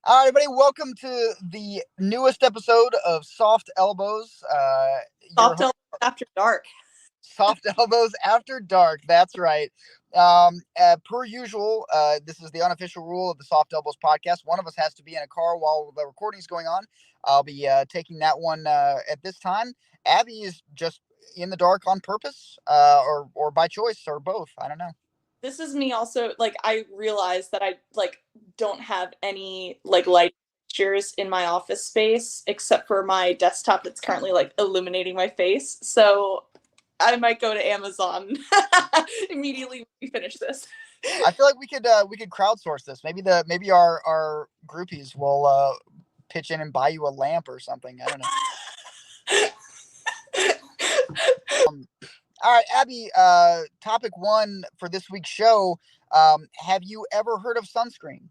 All right, everybody, welcome to the newest episode of Soft Elbows. Your Soft after dark. Soft Elbows After Dark. That's right. Per usual, this is the unofficial rule of the Soft Elbows podcast. One of us has to be in a car while the recording is going on. I'll be taking that one at this time. Abby is just in the dark on purpose, or by choice, or both. I don't know. This is me also. Like, I realized that I don't have any light fixtures in my office space except for my desktop that's currently illuminating my face. So I might go to Amazon immediately when we finish this. I feel like we could crowdsource this. Maybe our groupies will pitch in and buy you a lamp or something. I don't know. All right, Abby. Topic one for this week's show. Have you ever heard of sunscreen?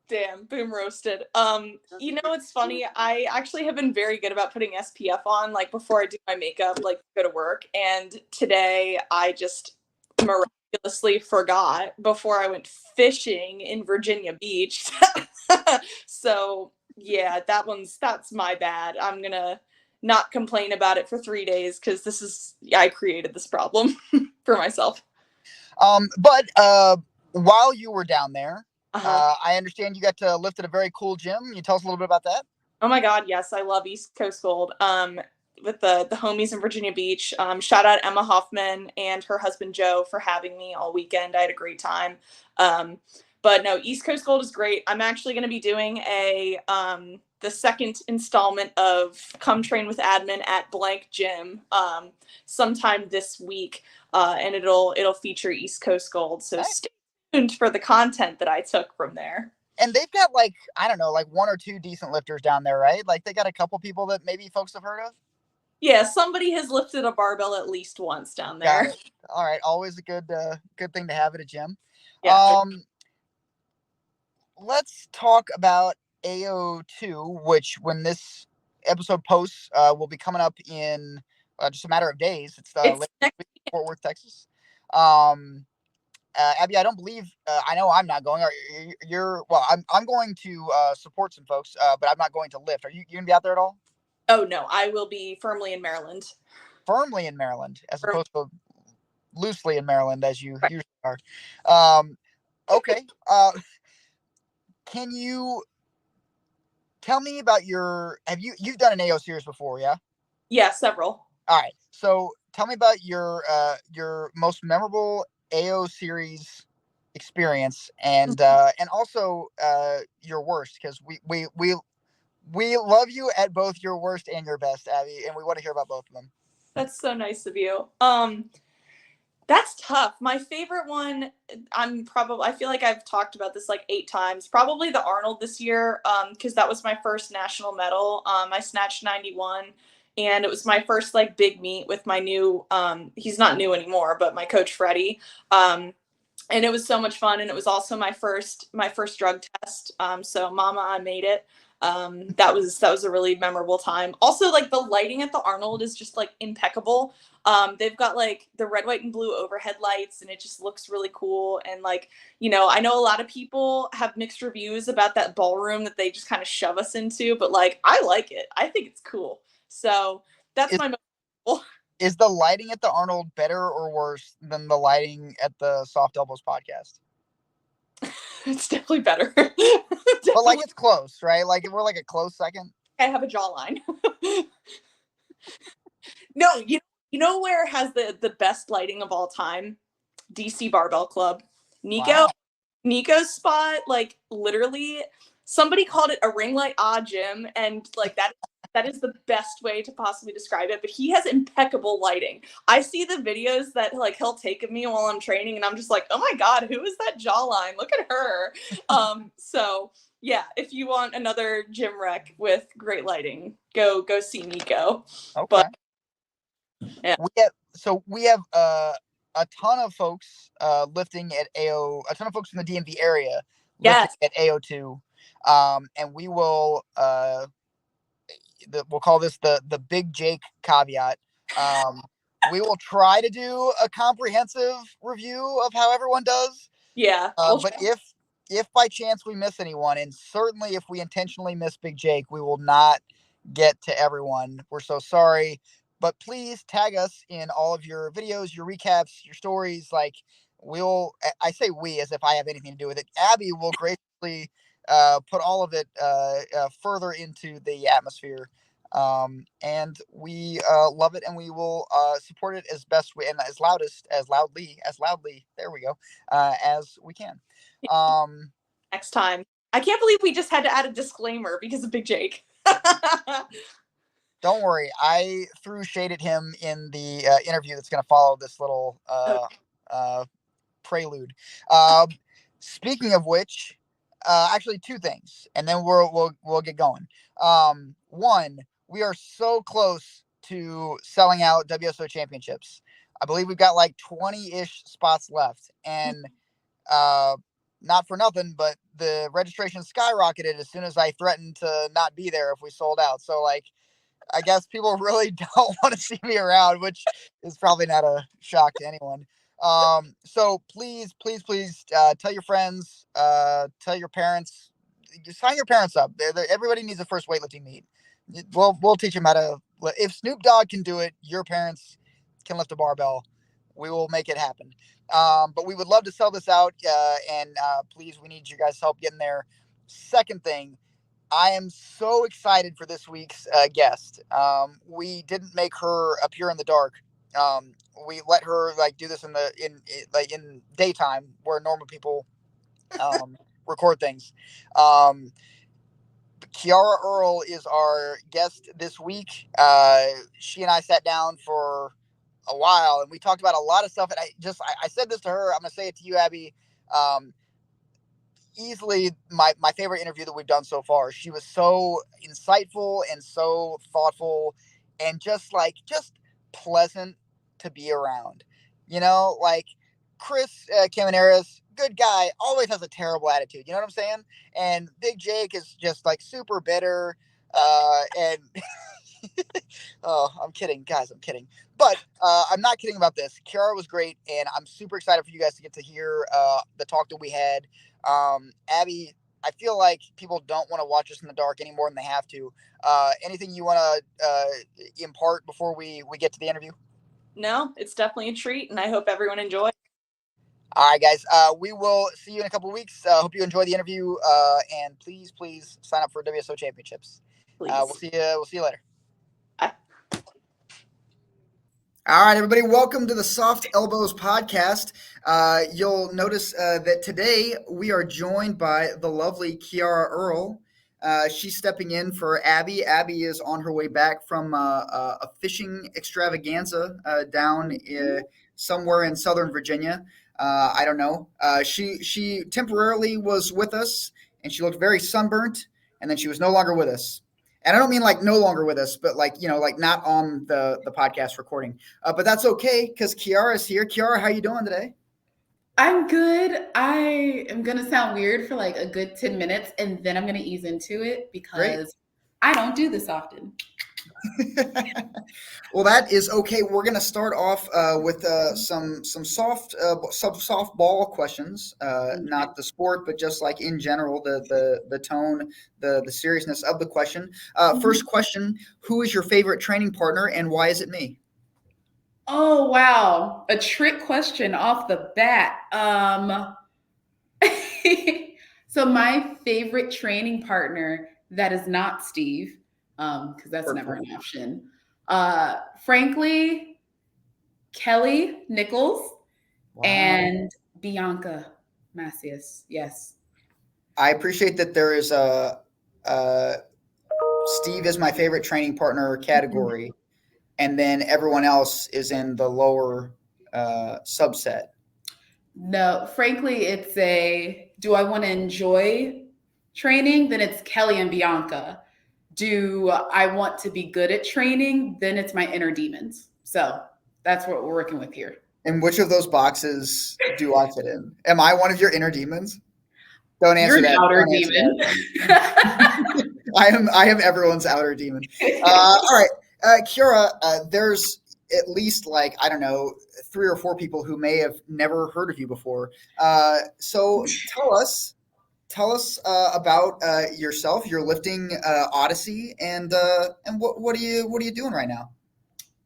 Damn, boom roasted. It's funny. I actually have been very good about putting SPF on, before I do my makeup, go to work. And today I just miraculously forgot before I went fishing in Virginia Beach. So yeah, that's my bad. I'm gonna not complain about it for 3 days because I created this problem for myself. But while you were down there, Uh-huh. I understand you got to lift at a very cool gym. Can you tell us a little bit about that? Oh my God, yes, I love East Coast Gold. With the homies in Virginia Beach. Shout out Emma Hoffman and her husband Joe for having me all weekend. I had a great time. But no, East Coast Gold is great. I'm actually going to be doing the second installment of Come Train with Admin at blank gym sometime this week, and it'll feature East Coast Gold. So Nice. stay tuned for the content that I took from there. And they've got I don't know, one or two decent lifters down there, right? Like they got a couple people that maybe folks have heard of. Yeah, somebody has lifted a barbell at least once down Got there. it. All right, always a good thing to have at a gym. Yeah. Let's talk about AO2, which when this episode posts will be coming up in just a matter of days. It's It's Fort Worth, Texas. Abby, I don't believe I know I'm not going. You're well. I'm going to support some folks, but I'm not going to lift. Are you gonna be out there at all? Oh no, I will be firmly in Maryland. Firmly in Maryland, as Firm- opposed to loosely in Maryland, as you right. usually are. Okay. Can you tell me about you've done an AO series before, yeah? Yeah, several. All right. So tell me about your most memorable AO series experience and also your worst, because we love you at both your worst and your best, Abby, and we want to hear about both of them. That's so nice of you. That's tough. My favorite one, I feel like I've talked about this like 8 times. Probably the Arnold this year, because that was my first national medal. I snatched 91, and it was my first like big meet with my new. He's not new anymore, but my coach Freddie. And it was so much fun, and it was also my first drug test. So Mama, I made it. That was a really memorable time. Also, like the lighting at the Arnold is just like impeccable. They've got like the red, white, and blue overhead lights, and it just looks really cool. And like, I know a lot of people have mixed reviews about that ballroom that they just kind of shove us into, but like I like it. I think it's cool. So that's Is my is the lighting at the Arnold better or worse than the lighting at the Soft Elbows podcast? it's definitely better. But like Definitely. it's close, right? Like we're like a close second. I have a jawline. No, you know where has the best lighting of all time? DC Barbell Club. Wow. Nico's spot, like literally somebody called it a ring light gym, and like that is the best way to possibly describe it. But he has impeccable lighting. I see the videos that like he'll take of me while I'm training, and I'm just like, oh my God, who is that jawline? Look at her. So yeah, if you want another gym rec with great lighting, go see Nico. Okay. But yeah. We have a ton of folks lifting at AO, a ton of folks from the DMV area lifting Yes. at AO2. And we will we'll call this the Big Jake caveat. We will try to do a comprehensive review of how everyone does. Yeah. But if by chance we miss anyone, and certainly if we intentionally miss Big Jake, we will not get to everyone. We're so sorry. But please tag us in all of your videos, your recaps, your stories. Like, I say we as if I have anything to do with it. Abby will graciously put all of it further into the atmosphere. And we love it, and we will support it as best we, and as loudly, there we go, as we can. Um, Next time. I can't believe we just had to add a disclaimer because of Big Jake. don't worry, I threw shade at him in the interview that's going to follow this little prelude. Uh, Speaking of which, actually two things, and then we'll get going. One, we are so close to selling out WSO championships. I believe we've got like 20-ish spots left, and uh, not for nothing, but the registration skyrocketed as soon as I threatened to not be there if we sold out. So like, I guess people really don't want to see me around, which is probably not a shock to anyone. So please, tell your friends, tell your parents, sign your parents up. Everybody needs a first weightlifting meet. We'll teach them how to. If Snoop Dogg can do it, your parents can lift a barbell. We will make it happen. But we would love to sell this out, and please, we need your guys' help getting there. Second thing, I am so excited for this week's guest. We didn't make her appear in the dark. We let her like do this in daytime where normal people record things. Um, Kiara Earle is our guest this week. She and I sat down for a while and we talked about a lot of stuff. And I said this to her. I'm gonna say it to you, Abby. Um, Easily my favorite interview that we've done so far. She was so insightful and so thoughtful and just pleasant to be around. Like Chris Camaneras, good guy, always has a terrible attitude. You know what I'm saying? And Big Jake is just like super bitter. And oh, I'm kidding, guys. I'm kidding. But I'm not kidding about this. Kiara was great, and I'm super excited for you guys to get to hear the talk that we had. Abby, I feel like people don't want to watch us in the dark any more than they have to. Anything you want to impart before we get to the interview? No, it's definitely a treat, and I hope everyone enjoys. All right, guys. We will see you in a couple of weeks. Hope you enjoy the interview, and please sign up for WSO championships. Please. We'll see you. We'll see you later. Bye. All right, everybody, welcome to the Soft Elbows podcast. You'll notice that today we are joined by the lovely Kiara Earle. She's stepping in for Abby. Abby is on her way back from a fishing extravaganza down somewhere in Southern Virginia. I don't know. She temporarily was with us, and she looked very sunburnt, and then she was no longer with us. And I don't mean like no longer with us, but like, like not on the podcast recording. But that's okay because Kiara is here. Kiara, how are you doing today? I'm good. I am going to sound weird for like a good 10 minutes and then I'm going to ease into it because Great. I don't do this often. Well, that is okay. We're going to start off with some softball questions, not the sport, but just like in general, the tone, the seriousness of the question. First question: who is your favorite training partner, and why is it me? Oh wow, a trick question off the bat. So my favorite training partner that is not Steve, because that's never an option. Frankly, Kelly Nichols and Bianca Macias. Yes. I appreciate that there is a Steve is my favorite training partner category, and then everyone else is in the lower subset. No, frankly, it's do I want to enjoy training? Then it's Kelly and Bianca. Do I want to be good at training? Then it's my inner demons. So that's what we're working with here. And which of those boxes do I fit in? Am I one of your inner demons? Don't answer that. You're an outer demon. I am everyone's outer demon. All right, Kiara, there's at least like, I don't know, 3 or 4 people who may have never heard of you before. So tell us, tell us about yourself, your lifting odyssey, and what are you doing right now?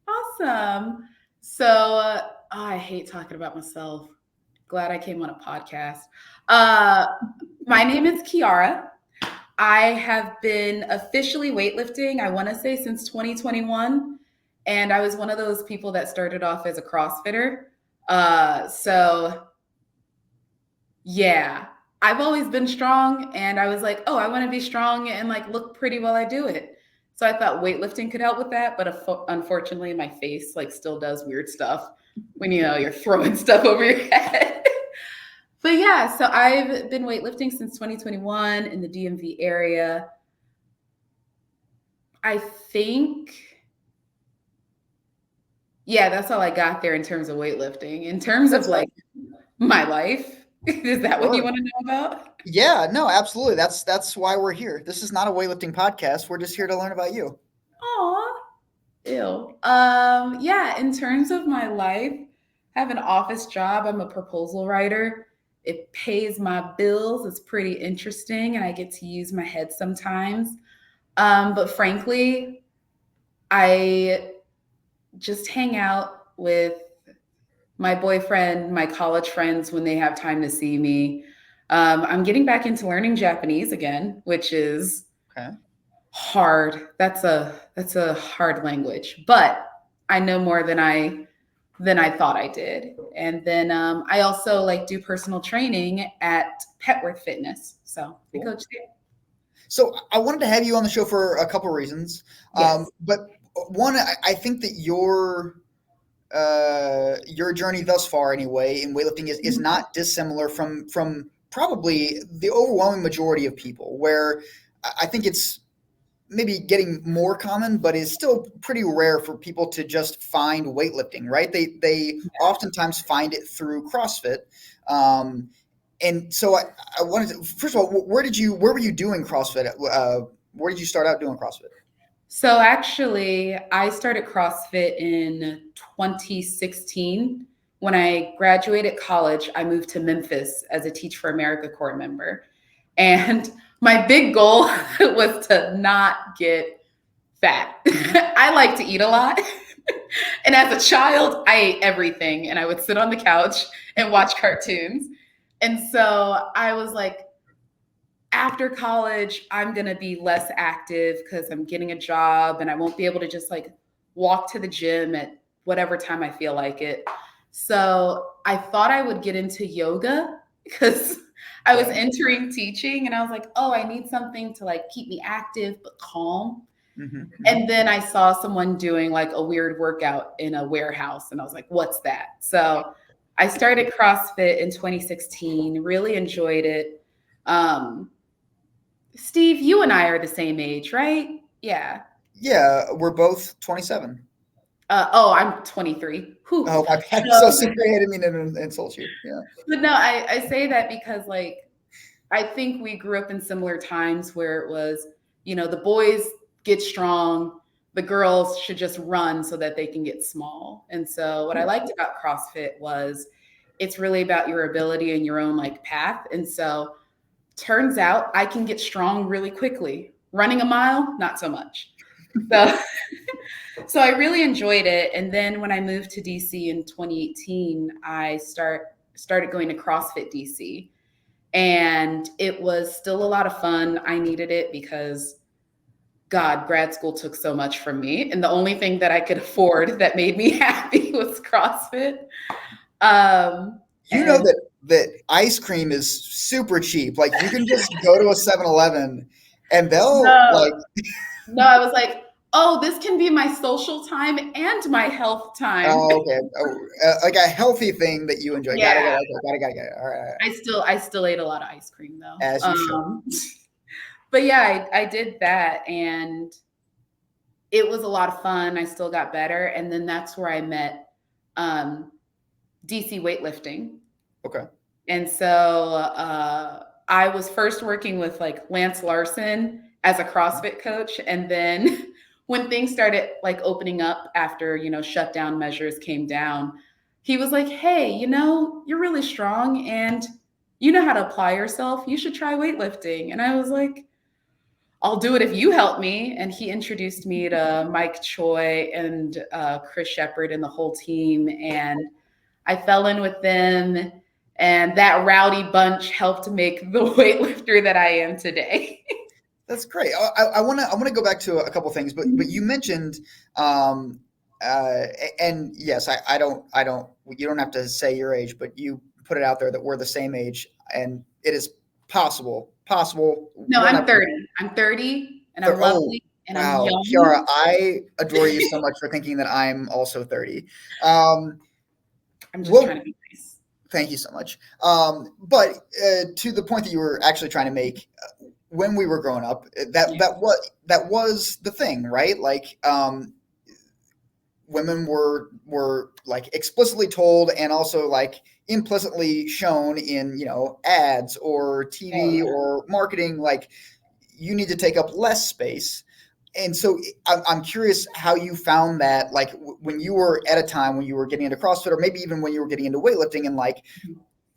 Awesome. So I hate talking about myself. Glad I came on a podcast. My name is Kiara. I have been officially weightlifting, I want to say, since 2021. And I was one of those people that started off as a CrossFitter. So yeah, I've always been strong, and I was like, oh, I want to be strong and like look pretty while I do it. So I thought weightlifting could help with that, but unfortunately, my face like still does weird stuff when you're throwing stuff over your head. But yeah, so I've been weightlifting since 2021 in the DMV area. I think, yeah, that's all I got there in terms of weightlifting. In terms of like my life, is that what you want to know about? Yeah, no, absolutely. That's why we're here. This is not a weightlifting podcast. We're just here to learn about you. Aw, ew. Yeah, in terms of my life, I have an office job. I'm a proposal writer. It pays my bills. It's pretty interesting, and I get to use my head sometimes. But frankly, I just hang out with my boyfriend, my college friends when they have time to see me. I'm getting back into learning Japanese again, which is hard. That's a hard language, but I know more than I thought I did. And then I also like do personal training at Petworth Fitness. So we coach there. So I wanted to have you on the show for a couple of reasons. Yes. But one, I think that your journey thus far, anyway, in weightlifting is not dissimilar from probably the overwhelming majority of people. Where I think it's maybe getting more common, but is still pretty rare for people to just find weightlifting. Right? They oftentimes find it through CrossFit. And so I wanted to, first of all, where were you doing CrossFit? Where did you start out doing CrossFit? So actually, I started CrossFit in 2016. When I graduated college, I moved to Memphis as a Teach for America Corps member. And my big goal was to not get fat. I like to eat a lot. And as a child, I ate everything, and I would sit on the couch and watch cartoons. And so I was like, after college, I'm going to be less active because I'm getting a job and I won't be able to just like walk to the gym at whatever time I feel like it. So I thought I would get into yoga because I was entering teaching, and I was like, oh, I need something to like keep me active but calm. Mm-hmm. And then I saw someone doing like a weird workout in a warehouse, and I was like, what's that? So I started CrossFit in 2016, really enjoyed it. Steve, you and I are the same age, right? Yeah. Yeah, we're both 27. I'm 23. Whew. Oh, my bad. So sorry, I didn't mean to insult you. Yeah. But no, I say that because like, I think we grew up in similar times where it was, the boys get strong, the girls should just run so that they can get small. And so what I liked about CrossFit was it's really about your ability and your own like path. And so turns out I can get strong really quickly. Running a mile, not so much. So I really enjoyed it. And then when I moved to DC in 2018, I started going to CrossFit DC. And it was still a lot of fun. I needed it because, God, grad school took so much from me. And the only thing that I could afford that made me happy was CrossFit. You know that ice cream is super cheap. Like you can just go to a 7-Eleven and they'll No, I was like, oh, this can be my social time and my health time. Oh, okay. Like a healthy thing that you enjoy. Yeah. Got it. All right. I still ate a lot of ice cream though. As you should. But yeah, I did that, and it was a lot of fun. I still got better. And then that's where I met DC Weightlifting. Okay. And so I was first working with like Lance Larson as a CrossFit coach. And then when things started like opening up after, shutdown measures came down, he was like, hey, you're really strong and you know how to apply yourself. You should try weightlifting. And I was like, I'll do it if you help me. And he introduced me to Mike Choi and Chris Shepard and the whole team. And I fell in with them. And that rowdy bunch helped make the weightlifter that I am today. That's great. I want to go back to a couple things, but you mentioned, and yes, I don't, you don't have to say your age, but you put it out there that we're the same age, and it is possible. No, I'm 30. I'm 30, and I'm lovely, and I'm young. Kiara, I adore you so much for thinking that I'm also 30. I'm just trying to be nice. Thank you so much. But to the point that you were actually trying to make, when we were growing up, that was the thing, right? Like, women were like explicitly told and also like implicitly shown in, you know, ads or TV or marketing, like, you need to take up less space. And so I'm curious how you found that, like, when you were at a time when you were getting into CrossFit, or maybe even when you were getting into weightlifting, and like,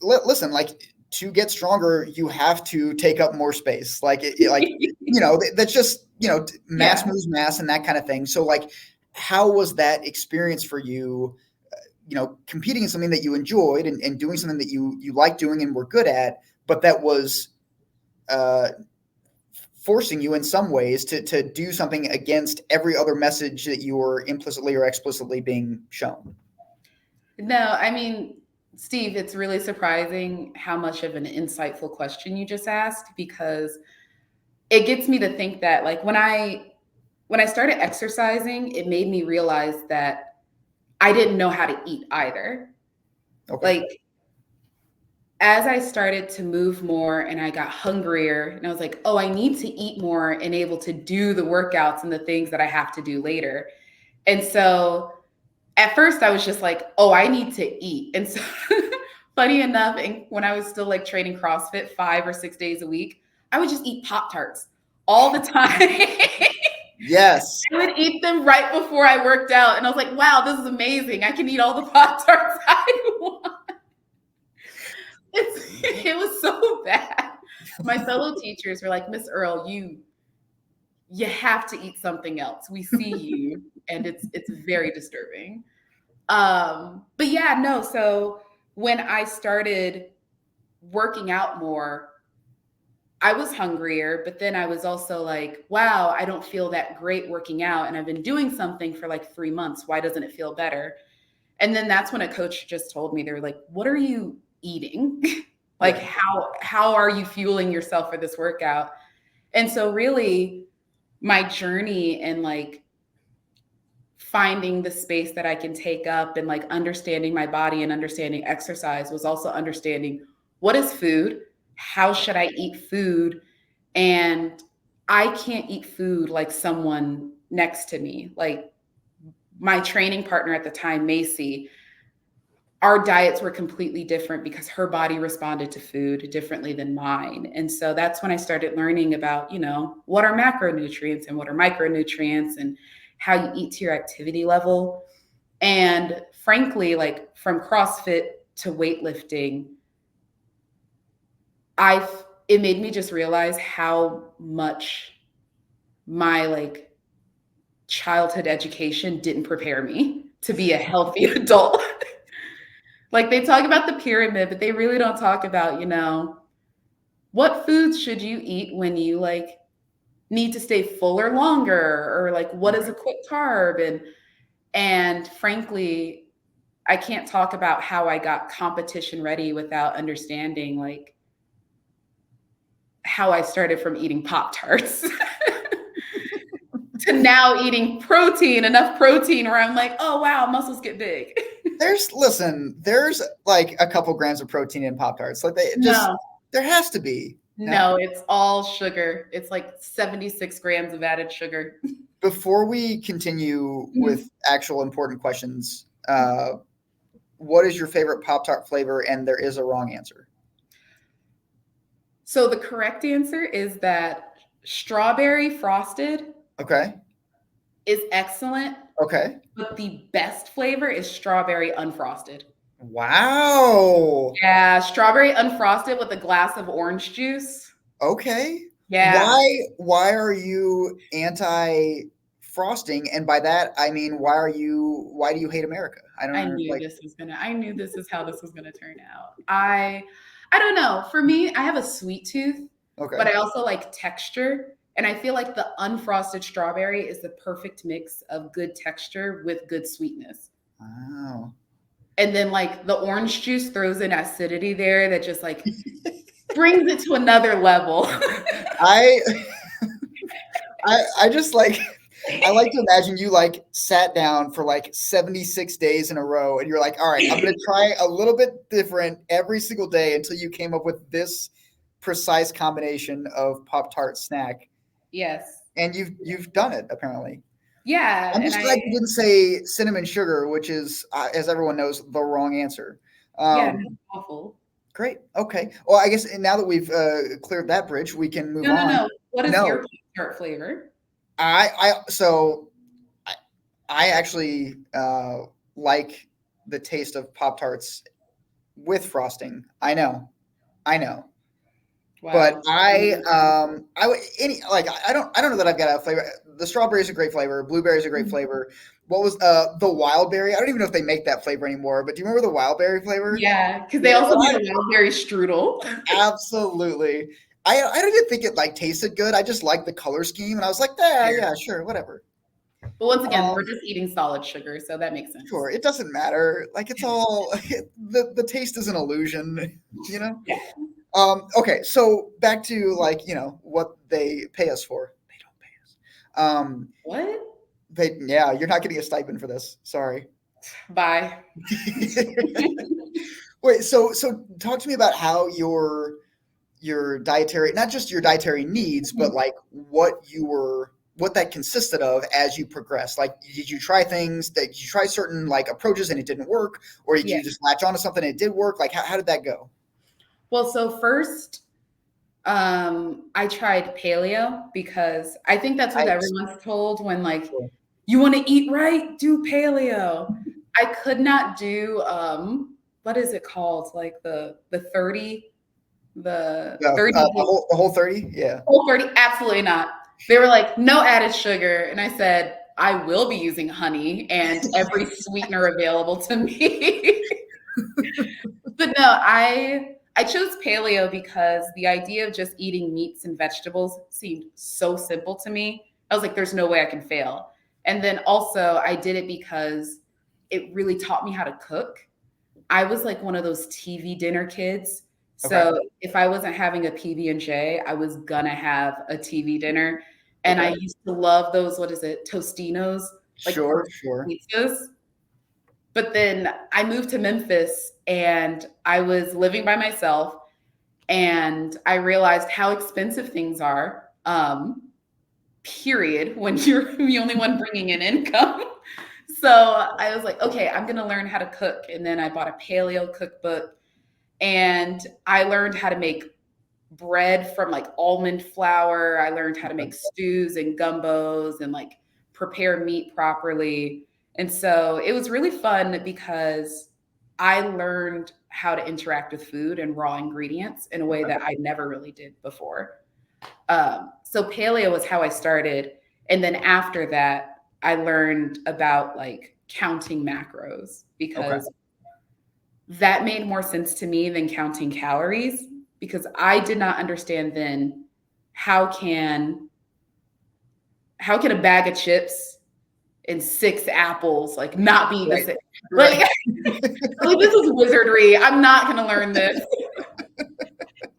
listen, like, to get stronger, you have to take up more space. Like, like, you know, that's just, you know, mass moves mass and that kind of thing. So like, how was that experience for you, you know, competing in something that you enjoyed and doing something that you liked doing and were good at, but that was forcing you in some ways to do something against every other message that you were implicitly or explicitly being shown? No, I mean, Steve, it's really surprising how much of an insightful question you just asked, because it gets me to think that, like, when I started exercising, it made me realize that I didn't know how to eat either. Okay. Like, as I started to move more and I got hungrier, and I was like, oh, I need to eat more and able to do the workouts and the things that I have to do later. And so at first I was just like, oh, I need to eat. And so funny enough, and when I was still like training CrossFit 5 or 6 days a week, I would just eat Pop-Tarts all the time. Yes. I would eat them right before I worked out. And I was like, wow, this is amazing. I can eat all the Pop-Tarts I want. It was so bad. My fellow teachers were like, Miss Earle, you have to eat something else. We see you, and it's very disturbing. But yeah, no. So when I started working out more, I was hungrier, but then I was also like, wow, I don't feel that great working out. And I've been doing something for like 3 months. Why doesn't it feel better? And then that's when a coach just told me, they were like, what are you eating? Like, how are you fueling yourself for this workout? And so really my journey and like finding the space that I can take up and like understanding my body and understanding exercise was also understanding what is food, how should I eat food, and I can't eat food like someone next to me. Like my training partner at the time, Macy, our diets were completely different because her body responded to food differently than mine. And so that's when I started learning about, you know, what are macronutrients and what are micronutrients and how you eat to your activity level. And frankly, like from CrossFit to weightlifting, it made me just realize how much my like childhood education didn't prepare me to be a healthy adult. Like they talk about the pyramid, but they really don't talk about, you know, what foods should you eat when you like need to stay fuller longer, or like what is a quick carb, and frankly, I can't talk about how I got competition ready without understanding like how I started from eating Pop-Tarts to now eating protein, enough protein where I'm like, oh wow, muscles get big. There's like a couple grams of protein in Pop-Tarts. Like there has to be. No, it's all sugar. It's like 76 grams of added sugar. Before we continue with actual important questions, what is your favorite Pop-Tart flavor? And there is a wrong answer. So the correct answer is that strawberry frosted is excellent. Okay. But the best flavor is strawberry unfrosted. Wow. Yeah, strawberry unfrosted with a glass of orange juice. Okay. Yeah. Why are you anti frosting? And by that I mean why do you hate America? I don't like I knew this is how this was gonna turn out. I don't know. For me, I have a sweet tooth, okay. but I also like texture. And I feel like the unfrosted strawberry is the perfect mix of good texture with good sweetness. Wow. And then like the orange juice throws in acidity there that just like brings it to another level. I I just like I like to imagine you like sat down for like 76 days in a row and you're like, all right, I'm gonna try a little bit different every single day until you came up with this precise combination of Pop-Tart snack. Yes. And you've done it apparently. Yeah. I'm And just glad you didn't say cinnamon sugar, which is, as everyone knows, the wrong answer. yeah, Um, that's awful. great. Okay. Well, I guess now that we've cleared that bridge, we can move No, no, on. no. What is your No, Pop-Tart flavor? so I actually like the taste of Pop Tarts with frosting. I know. But Wow. I would I don't know that I've got a flavor. The strawberry is a great flavor. Blueberry is a great Mhm. flavor. What was the wild berry? I don't even know if they make that flavor anymore. But do you remember the wild berry flavor? Yeah, because they Yeah, also made a raspberry strudel. absolutely. I don't even think it like tasted good. I just liked the color scheme, and I was like, yeah, Fair. yeah, sure, whatever. But once again, we're Um, just eating solid sugar, so that makes sense. sure, it doesn't matter. Like it's all the taste is an illusion, you know. Yeah. Okay, so back to like what they pay us for. They don't pay us. What? Yeah, you're not getting a stipend for this. Sorry. Bye. Wait, so talk to me about how your dietary, not just your dietary needs, but like what that consisted of as you progressed. Like, did you try things that did you try certain like approaches and it didn't work, or did Yeah. you just latch onto something and it did work? Like, how did that go? Well, so first, I tried paleo because I think that's what Nice. everyone's told when like Cool. you want to eat right, do paleo. I could not do what is it called? Like the 30, the Yeah, 30 the whole 30. Yeah. Whole 30, absolutely not. They were like, no added sugar. And I said, I will be using honey and every sweetener available to me. But no, I chose paleo because the idea of just eating meats and vegetables seemed so simple to me. I was like, there's no way I can fail. And then also I did it because it really taught me how to cook. I was like one of those TV dinner kids. Okay. So if I wasn't having a PB&J, I was gonna have a TV dinner. And I Okay. used to love those, what is it, Tostinos, like Sure. perfect Sure. pizzas. But then I moved to Memphis and I was living by myself and I realized how expensive things are. Period, when you're the only one bringing in income. So I was like, okay, I'm going to learn how to cook. And then I bought a paleo cookbook and I learned how to make bread from like almond flour. I learned how to make stews and gumbos and like prepare meat properly. And so it was really fun because I learned how to interact with food and raw ingredients in a way that I never really did before. So paleo was how I started. And then after that, I learned about like counting macros Okay. because that made more sense to me than counting calories because I did not understand then how can a bag of chips and 6 apples like not be the Right. same? Right. Like, like this is wizardry. I'm not gonna learn this.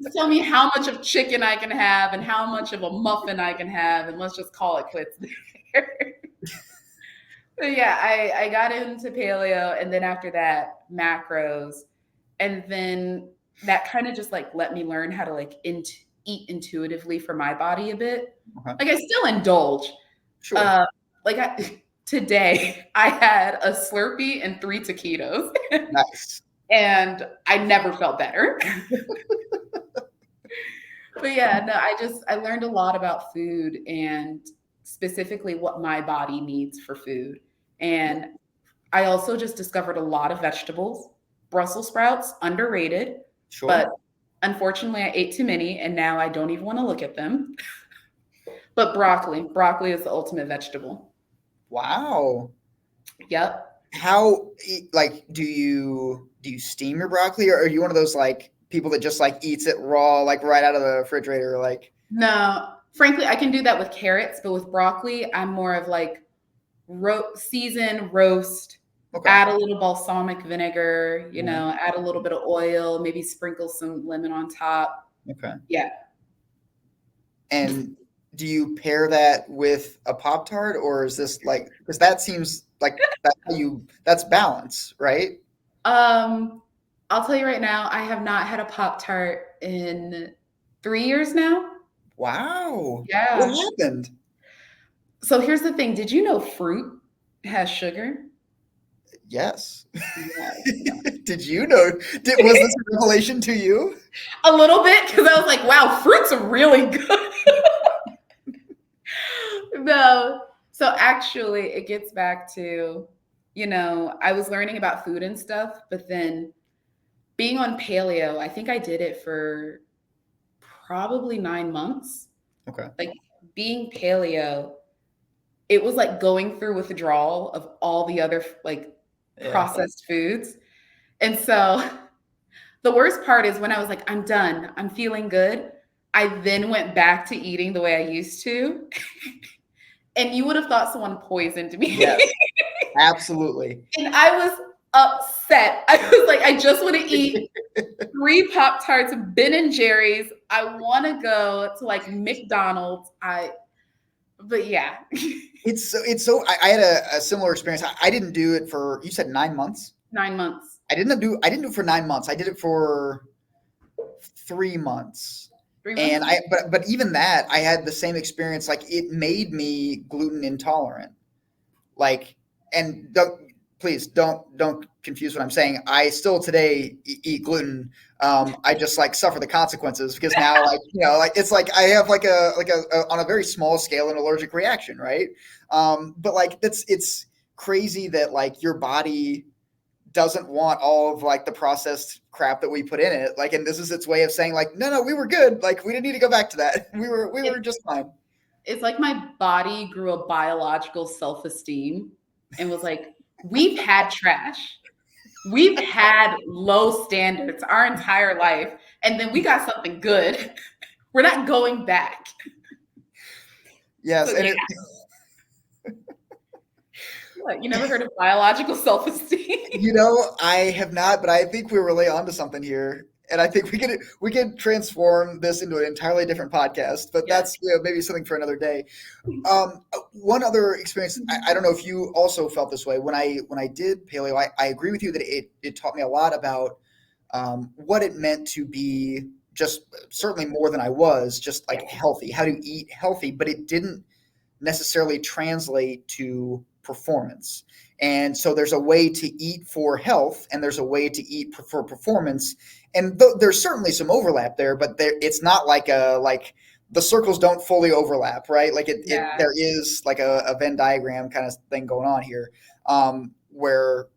Just tell me how much of chicken I can have and how much of a muffin I can have, and let's just call it quits there. So yeah, I got into paleo, and then after that, macros, and then that kind of just like let me learn how to like eat intuitively for my body a bit. Okay. Like I still indulge. Sure. Today I had a Slurpee and 3 taquitos, Nice. and I never felt better. But yeah, no, I learned a lot about food and specifically what my body needs for food. And I also just discovered a lot of vegetables. Brussels sprouts, underrated, Sure. but unfortunately I ate too many and now I don't even want to look at them. But broccoli is the ultimate vegetable. Wow. Yep. How like do you steam your broccoli, or are you one of those like people that just like eats it raw, like right out of the refrigerator? Like, No, frankly, I can do that with carrots, but with broccoli, I'm more of like season roast, okay. add a little balsamic vinegar, add a little bit of oil, maybe sprinkle some lemon on top. Okay. Yeah. And do you pair that with a Pop-Tart, or is this like, because that seems like that's balance, right? I'll tell you right now, I have not had a Pop-Tart in 3 years now. Wow. Yeah. What happened? So here's the thing. Did you know fruit has sugar? Yes. Yes. Did you know? Was this a revelation to you? A little bit, because I was like, wow, fruits are really good. No. So actually, it gets back to, I was learning about food and stuff, but then being on paleo, I think I did it for probably 9 months. Okay. Like being paleo, it was like going through withdrawal of all the other like processed foods. And so the worst part is when I was like, I'm done, I'm feeling good, I then went back to eating the way I used to. And you would have thought someone poisoned me. Yes, absolutely. And I was upset. I was like, I just want to eat 3 Pop-Tarts, Ben and Jerry's. I want to go to like McDonald's. But yeah. It's so I had a similar experience. I didn't do it for, you said 9 months? 9 months. I didn't do it for 9 months. I did it for 3 months. 3 months. And but even that, I had the same experience. Like, it made me gluten intolerant. Like, and please don't confuse what I'm saying. I still today eat gluten. I just like suffer the consequences because now, like, like it's like I have like a on a very small scale an allergic reaction, right? But like it's crazy that like your body doesn't want all of like the processed crap that we put in it. Like, and this is its way of saying like, no, we were good. Like, we didn't need to go back to that. We were just fine. It's like my body grew a biological self-esteem and was like, we've had trash. We've had low standards our entire life. And then we got something good. We're not going back. Yes. So, and yeah. What, you never heard of biological self-esteem? I have not, but I think we're really onto something here. And I think we can transform this into an entirely different podcast, but that's maybe something for another day. One other experience, I don't know if you also felt this way. When I did paleo, I agree with you that it taught me a lot about what it meant to be just certainly more than I was, just like healthy, how to eat healthy, but it didn't necessarily translate to performance. And so there's a way to eat for health and there's a way to eat for performance. And there's certainly some overlap there, but it's not like the circles don't fully overlap, right? Like there is like a Venn diagram kind of thing going on here, where,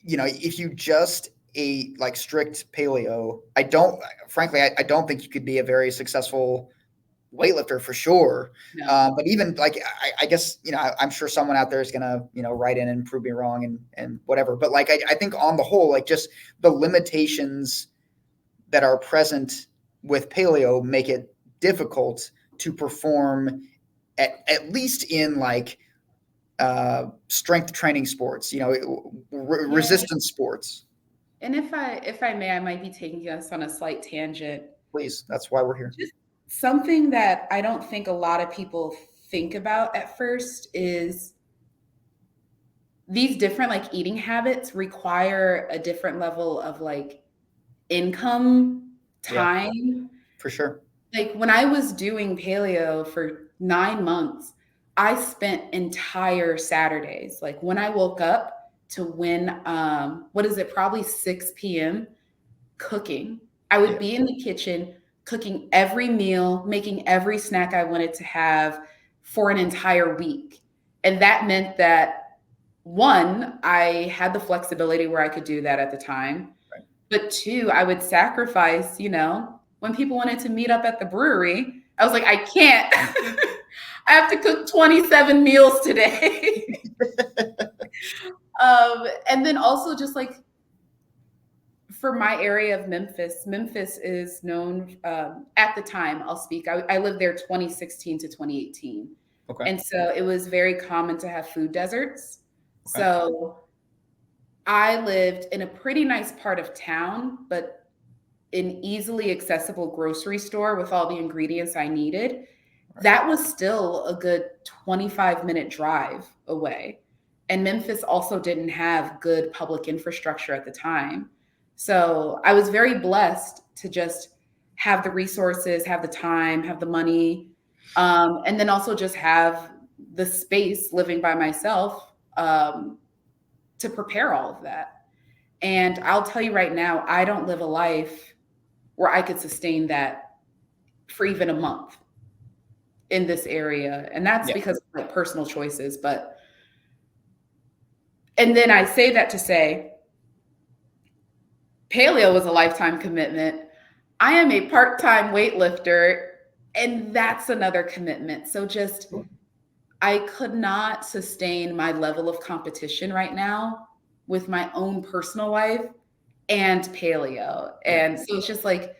if you just ate like strict paleo, I don't think you could be a very successful weightlifter for sure. No. But even like, I guess, I'm sure someone out there is going to, write in and prove me wrong and whatever. But like, I think on the whole, like just the limitations that are present with paleo make it difficult to perform at least in like strength training sports, resistance sports. And if I may, I might be taking us on a slight tangent. Please, that's why we're here. Just something that I don't think a lot of people think about at first is these different like eating habits require a different level of like income, time. For sure. Like when I was doing paleo for 9 months, I spent entire Saturdays, like when I woke up to when, probably 6 p.m. cooking. I would be in the kitchen cooking every meal, making every snack I wanted to have for an entire week. And that meant that one, I had the flexibility where I could do that at the time. Right. But two, I would sacrifice, when people wanted to meet up at the brewery, I was like, I can't. I have to cook 27 meals today. And then also just like for my area of Memphis is known at the time, I'll speak. I lived there 2016 to 2018. Okay. And so it was very common to have food deserts. Okay. So I lived in a pretty nice part of town, but an easily accessible grocery store with all the ingredients I needed. Right. That was still a good 25-minute drive away. And Memphis also didn't have good public infrastructure at the time. So I was very blessed to just have the resources, have the time, have the money, and then also just have the space living by myself to prepare all of that. And I'll tell you right now, I don't live a life where I could sustain that for even a month in this area. And that's because of like personal choices. And then I say that to say, paleo was a lifetime commitment. I am a part-time weightlifter, and that's another commitment. So just, I could not sustain my level of competition right now with my own personal life and paleo. And so it's just like,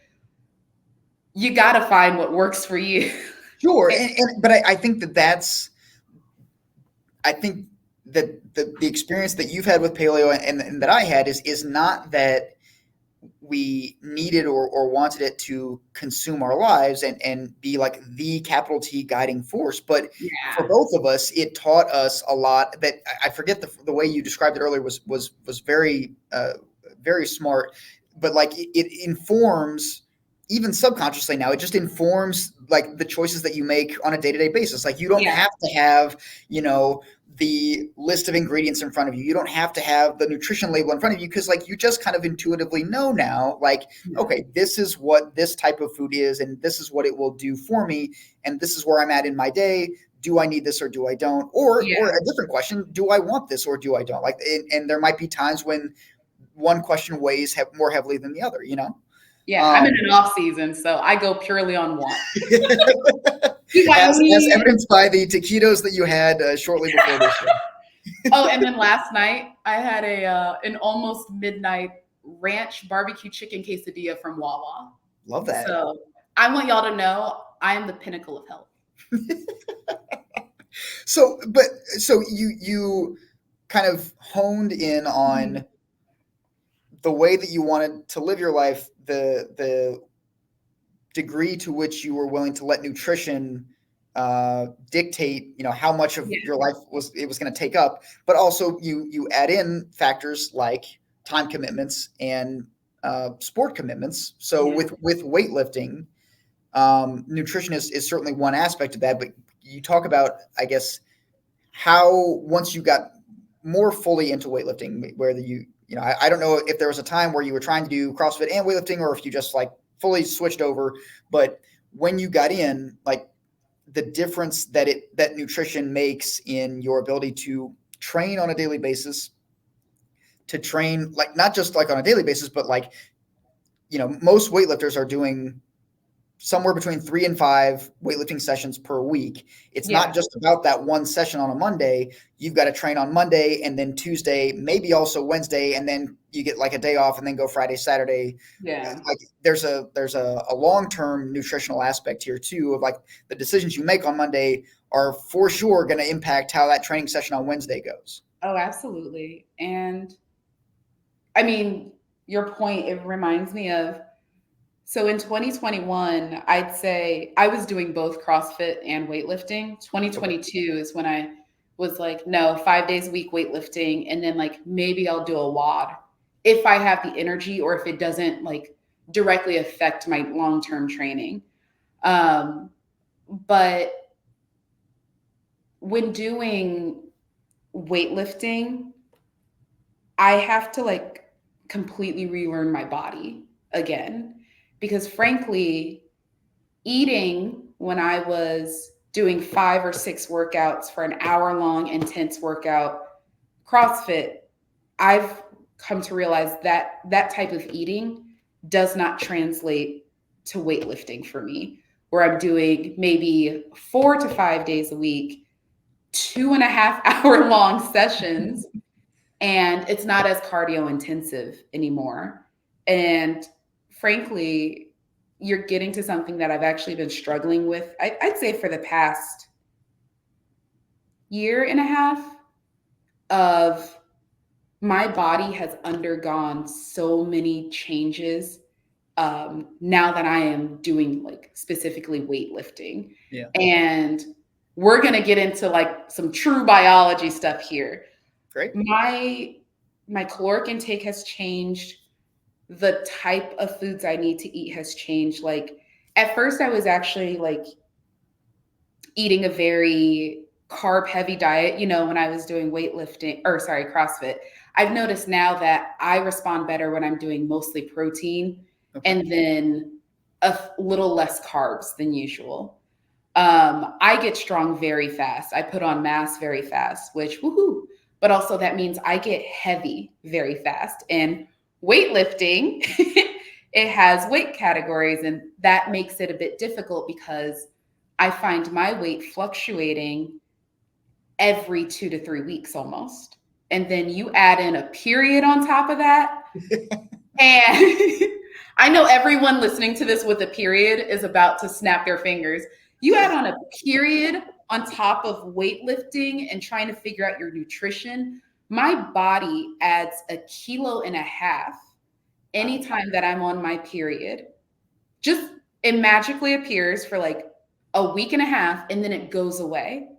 you got to find what works for you. Sure. But I think that the experience that you've had with paleo and that I had is not that we needed or wanted it to consume our lives and be like the capital T guiding force. But for both of us, it taught us a lot that I forget the way you described it earlier was very, very smart, but like it informs even subconsciously now, it just informs like the choices that you make on a day-to-day basis. Like you don't have to have, the list of ingredients in front of you. You don't have to have the nutrition label in front of you because like you just kind of intuitively know now, like, okay, this is what this type of food is and this is what it will do for me. And this is where I'm at in my day. Do I need this or do I don't? Or a different question, do I want this or do I don't? Like, and there might be times when one question weighs more heavily than the other, Yeah, I'm in an off season, so I go purely on want. As evidenced by the taquitos that you had shortly before this show. Oh, and then last night I had an almost midnight ranch barbecue chicken quesadilla from Wawa. Love that. So I want y'all to know I am the pinnacle of health. So you kind of honed in on the way that you wanted to live your life, the degree to which you were willing to let nutrition dictate, how much of your life was going to take up, but also you add in factors like time commitments and sport commitments. So with weightlifting, nutrition is certainly one aspect of that, but you talk about, I guess, how once you got more fully into weightlifting, whether I don't know if there was a time where you were trying to do CrossFit and weightlifting, or if you just like fully switched over, but when you got in, like the difference that nutrition makes in your ability to train on a daily basis, to train like not just like on a daily basis, but like, most weightlifters are doing somewhere between 3 and 5 weightlifting sessions per week. It's not just about that one session on a Monday. You've got to train on Monday and then Tuesday, maybe also Wednesday, and then you get like a day off and then go Friday, Saturday. Yeah. Like there's a long-term nutritional aspect here too, of like the decisions you make on Monday are for sure going to impact how that training session on Wednesday goes. Oh, absolutely. And I mean, your point, it reminds me of, so in 2021, I'd say I was doing both CrossFit and weightlifting. 2022 is when I was like, no, 5 days a week weightlifting. And then like, maybe I'll do a WOD if I have the energy or if it doesn't like directly affect my long-term training. But when doing weightlifting, I have to like completely relearn my body again. Because frankly, eating when I was doing 5 or 6 workouts for an hour-long intense workout CrossFit, I've come to realize that that type of eating does not translate to weightlifting for me, where I'm doing maybe 4 to 5 days a week, 2.5 hour long sessions, and it's not as cardio intensive anymore. And frankly, you're getting to something that I've actually been struggling with, I'd say for the past year and a half of my body has undergone so many changes now that I am doing like specifically weightlifting. Yeah. And we're going to get into like some true biology stuff here. Great. My caloric intake has changed. The type of foods I need to eat has changed. Like at first I was actually like eating a very carb heavy diet, when I was doing CrossFit. I've noticed now that I respond better when I'm doing mostly protein and then a little less carbs than usual. I get strong very fast. I put on mass very fast, which woohoo. But also that means I get heavy very fast. And weightlifting, it has weight categories, and that makes it a bit difficult because I find my weight fluctuating every 2 to 3 weeks almost. And then you add in a period on top of that. And I know everyone listening to this with a period is about to snap their fingers. You add on a period on top of weightlifting and trying to figure out your nutrition. My body adds 1.5 kilos anytime that I'm on my period. Just it magically appears for like a week and a half and then it goes away.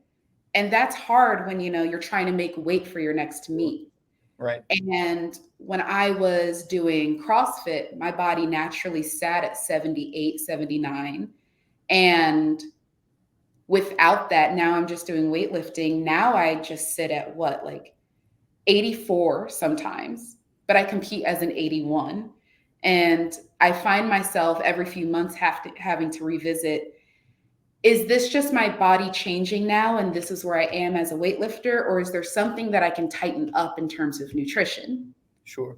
And that's hard when, you're trying to make weight for your next meet. Right. And when I was doing CrossFit, my body naturally sat at 78, 79. And without that, now I'm just doing weightlifting. Now I just sit at like 84 sometimes, but I compete as an 81. And I find myself every few months having to revisit, is this just my body changing now and this is where I am as a weightlifter, or is there something that I can tighten up in terms of nutrition? Sure.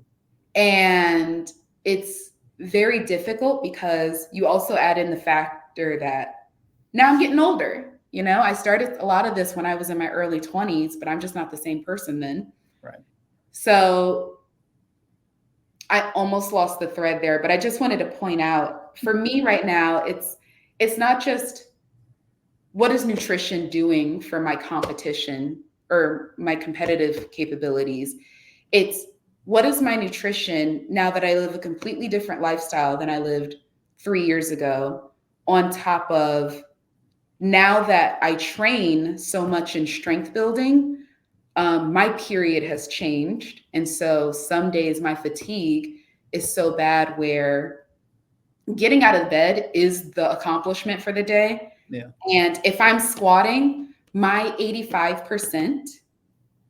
And it's very difficult because you also add in the factor that now I'm getting older. I started a lot of this when I was in my early 20s, but I'm just not the same person then. Right. So I almost lost the thread there, but I just wanted to point out, for me right now, it's not just what is nutrition doing for my competition or my competitive capabilities. It's what is my nutrition now that I live a completely different lifestyle than I lived 3 years ago, on top of now that I train so much in strength building, my period has changed. And so some days my fatigue is so bad where getting out of bed is the accomplishment for the day. Yeah. And if I'm squatting, my 85%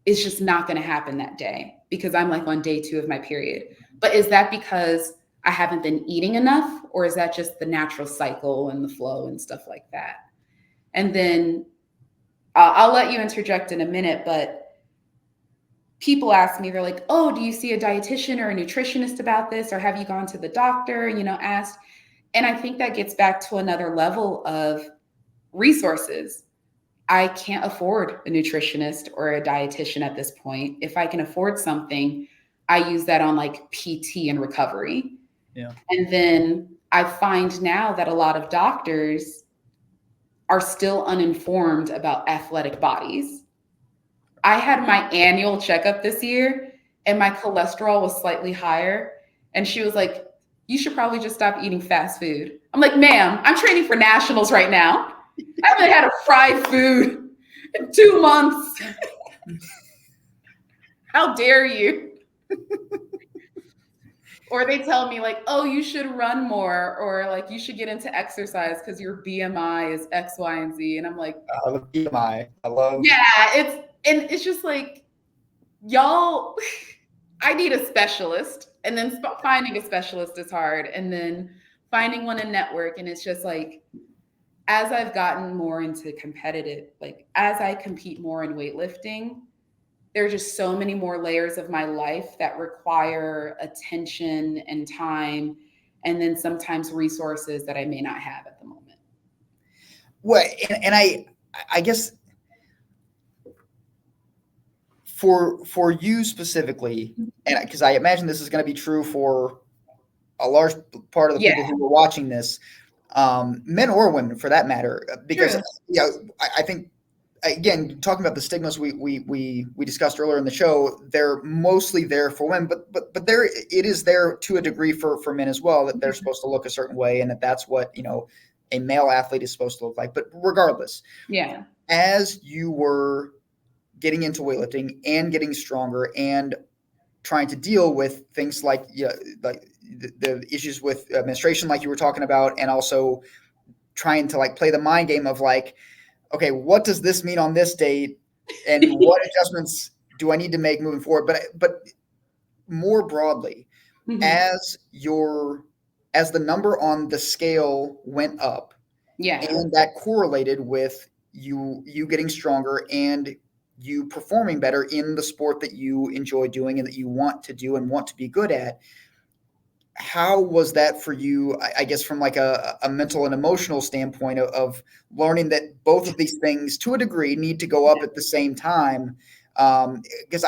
is just not going to happen that day because I'm like on day 2 of my period. But is that because I haven't been eating enough, or is that just the natural cycle and the flow and stuff like that? And then I'll let you interject in a minute, but people ask me, they're like, oh, do you see a dietitian or a nutritionist about this? Or have you gone to the doctor, asked? And I think that gets back to another level of resources. I can't afford a nutritionist or a dietitian at this point. If I can afford something, I use that on like PT and recovery. Yeah. And then I find now that a lot of doctors are still uninformed about athletic bodies. I had my annual checkup this year and my cholesterol was slightly higher. And she was like, you should probably just stop eating fast food. I'm like, ma'am, I'm training for nationals right now. I haven't had a fried food in 2 months. How dare you? Or they tell me like, oh, you should run more, or like you should get into exercise because your BMI is X, Y, and Z. And I'm like, I love BMI. I love. Yeah, it's just like, y'all, I need a specialist. And then finding a specialist is hard. And then finding one in network. And it's just like, as I've gotten more into competitive, like as I compete more in weightlifting, there are just so many more layers of my life that require attention and time, and then sometimes resources that I may not have at the moment. Well, and I guess for you specifically, and because I imagine this is going to be true for a large part of the Yeah, people who are watching this, men or women for that matter, because true. I think again talking about the stigmas we discussed earlier in the show, they're mostly there for women, but there it is there to a degree for men as well, that they're supposed to look a certain way and that's what a male athlete is supposed to look like. But regardless, Yeah. as you were getting into weightlifting and getting stronger and trying to deal with things like like the issues with menstruation, like you were talking about, and also trying to like play the mind game of like, okay, what does this mean on this date, and what adjustments do I need to make moving forward? But more broadly, Mhm. as the number on the scale went up, Yeah. and that correlated with you getting stronger and you performing better in the sport that you enjoy doing and that you want to do and want to be good at. How was that for you, I guess, from like a mental and emotional standpoint of learning that both of these things to a degree need to go up at the same time? Because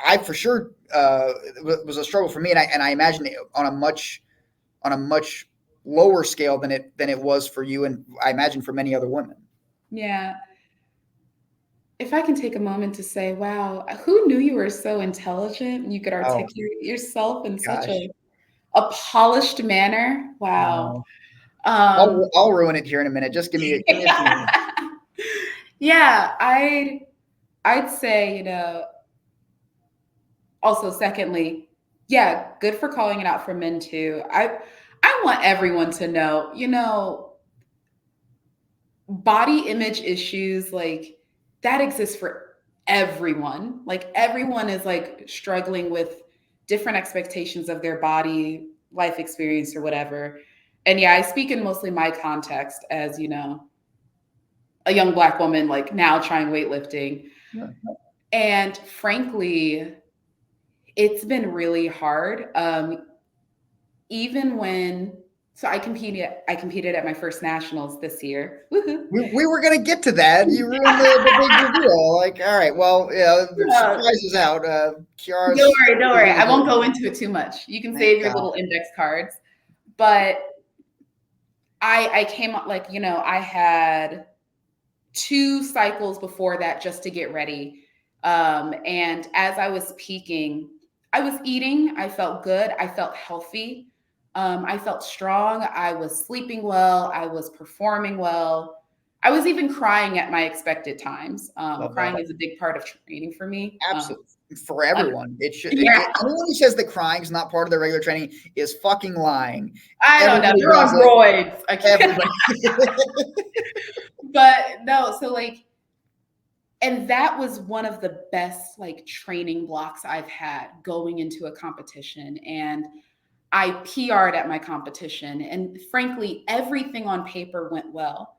I for sure it was a struggle for me, and I imagine it on a much lower scale than it was for you, and I imagine for many other women. Yeah. If I can take a moment to say, wow, who knew you were so intelligent and you could Oh articulate yourself in such gosh, a polished manner? Wow. no. Um, I'll ruin it here in a minute. Just give me a few minutes. yeah, I'd say, also secondly, yeah, good for calling it out for men too. I want everyone to know, body image issues like that exists for everyone. Like everyone is like struggling with different expectations of their body, life experience or whatever. And yeah, I speak in mostly my context as, a young Black woman like now trying weightlifting. Yeah. And frankly, it's been really hard. Even when so I competed at my first nationals this year. Woohoo. We were gonna get to that. You ruined the big reveal. Like, all right, well, yeah, the Uh, surprise is out. Don't Kiara's worry, don't worry. I won't go into it too much. You can Thank save your God. little index cards. But I came up like, I had 2 cycles before that just to get ready. And as I was peaking, I was eating. I felt good. I felt healthy. I felt strong. I was sleeping well. I was performing well. I was even crying at my expected times. Love that. Crying is a big part of training for me. Absolutely. For everyone. It should Yeah, anyone who says that crying is not part of their regular training is fucking lying. I don't know. Everybody They're on does it. roids. I can't. Everybody. But no, so like, and that was one of the best like training blocks I've had going into a competition. And I PR'd at my competition. And frankly, everything on paper went well.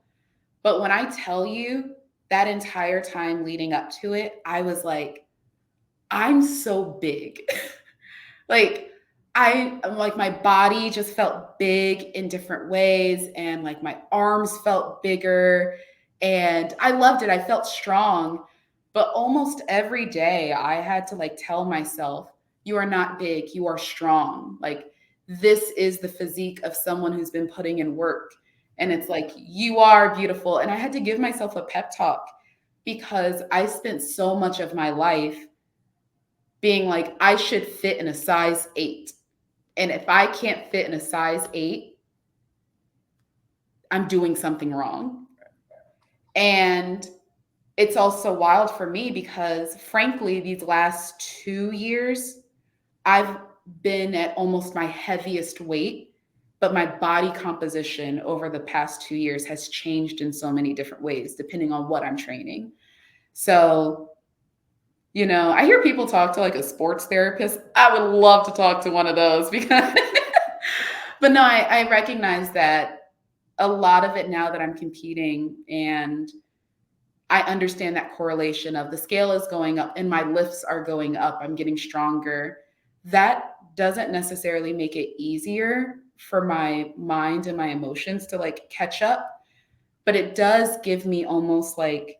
But when I tell you that entire time leading up to it, I was like, I'm so big. Like, like my body just felt big in different ways, and like my arms felt bigger, and I loved it. I felt strong. But almost every day I had to like tell myself, you are not big, you are strong. Like, this is the physique of someone who's been putting in work. And it's like, you are beautiful. And I had to give myself a pep talk because I spent so much of my life being like, I should fit in a size 8. And if I can't fit in a size 8, I'm doing something wrong. And it's also wild for me because, frankly, these last 2 years, I've been at almost my heaviest weight, but my body composition over the past 2 years has changed in so many different ways, depending on what I'm training. So, I hear people talk to like a sports therapist. I would love to talk to one of those because, but no, I recognize that a lot of it now that I'm competing and I understand that correlation of the scale is going up and my lifts are going up. I'm getting stronger. That doesn't necessarily make it easier for my mind and my emotions to like catch up, but it does give me almost like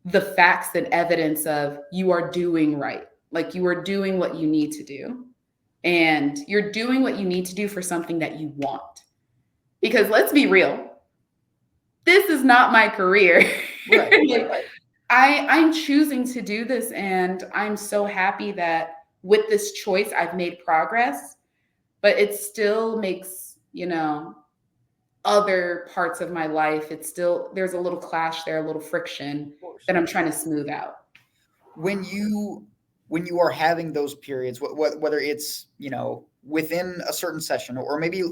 the facts and evidence of you are doing right. Like you are doing what you need to do. And you're doing what you need to do for something that you want. Because let's be real, this is not my career. Right. I'm choosing to do this, and I'm so happy that with this choice I've made progress, but it still makes, other parts of my life, it's still, there's a little clash there, a little friction that I'm trying to smooth out. When you are having those periods, whether it's, within a certain session, or maybe,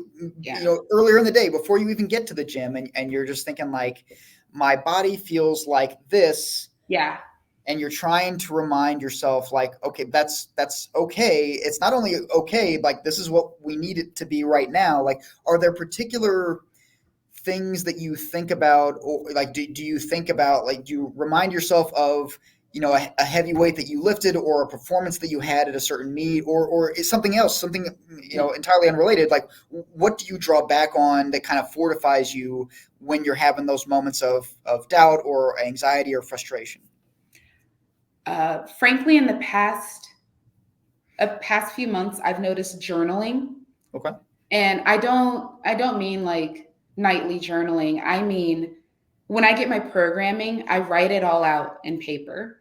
earlier in the day before you even get to the gym, and you're just thinking like, my body feels like this. Yeah. And you're trying to remind yourself like, okay, that's okay. It's not only okay, like this is what we need it to be right now. Like, are there particular things that you think about, or like, do you think about, like, do you remind yourself of, a heavy weight that you lifted, or a performance that you had at a certain meet, or is something else, something, entirely unrelated? Like, what do you draw back on that kind of fortifies you when you're having those moments of doubt or anxiety or frustration? Frankly, in the past few months, I've noticed journaling. Okay. And I don't mean like nightly journaling. I mean, when I get my programming, I write it all out in paper.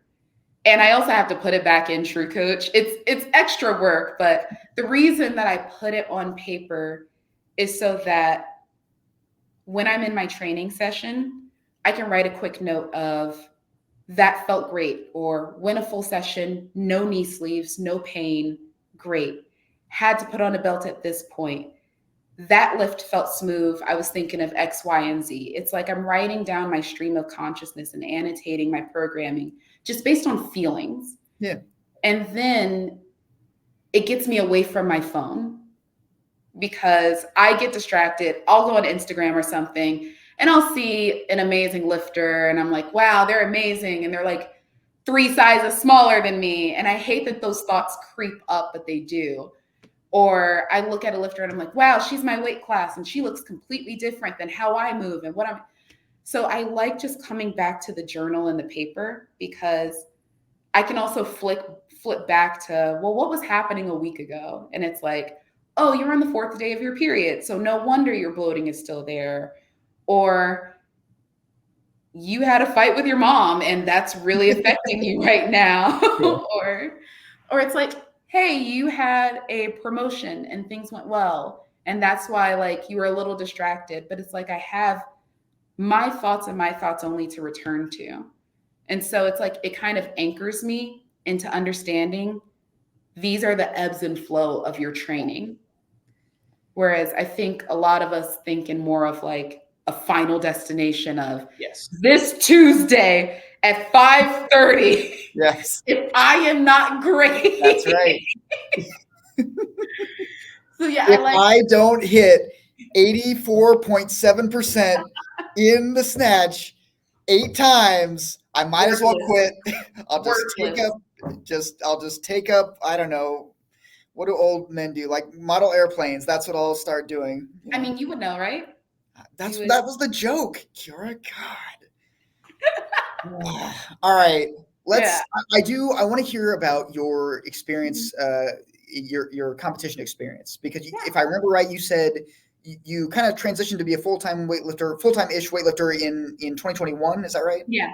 And I also have to put it back in True Coach. It's extra work, but the reason that I put it on paper is so that when I'm in my training session, I can write a quick note of that felt great, or win a full session, no knee sleeves, no pain, great. Had to put on a belt at this point. That lift felt smooth. I was thinking of X, Y, and Z. It's like I'm writing down my stream of consciousness and annotating my programming just based on feelings. Yeah. And then it gets me away from my phone, because I get distracted. I'll go on Instagram or something and I'll see an amazing lifter and I'm like, wow, they're amazing. And they're like 3 sizes smaller than me. And I hate that those thoughts creep up, but they do. Or I look at a lifter and I'm like, wow, she's my weight class and she looks completely different than how I move and what I'm. So I like just coming back to the journal and the paper, because I can also flip back to, well, what was happening a week ago? And it's like, oh, you're on the 4th day of your period, so no wonder your bloating is still there. Or you had a fight with your mom and that's really affecting you right now. Or it's like, hey, you had a promotion and things went well, and that's why like you were a little distracted. But it's like I have my thoughts and my thoughts only to return to. And so it's like it kind of anchors me into understanding these are the ebbs and flow of your training. Whereas I think a lot of us think in more of like a final destination of, yes, this Tuesday at 5:30. Yes. If I am not great. That's right. So yeah, if I don't hit 84.7% in the snatch 8 times, I might as well quit. I'll just take up, I don't know, what do old men do? Like model airplanes. That's what I'll start doing. I mean, you would know, right? That was the joke, Kiara. God. All right. I want to hear about your experience, your competition experience, because if I remember right, you said you kind of transitioned to be a full-time ish weightlifter in 2021. Is that right? Yeah.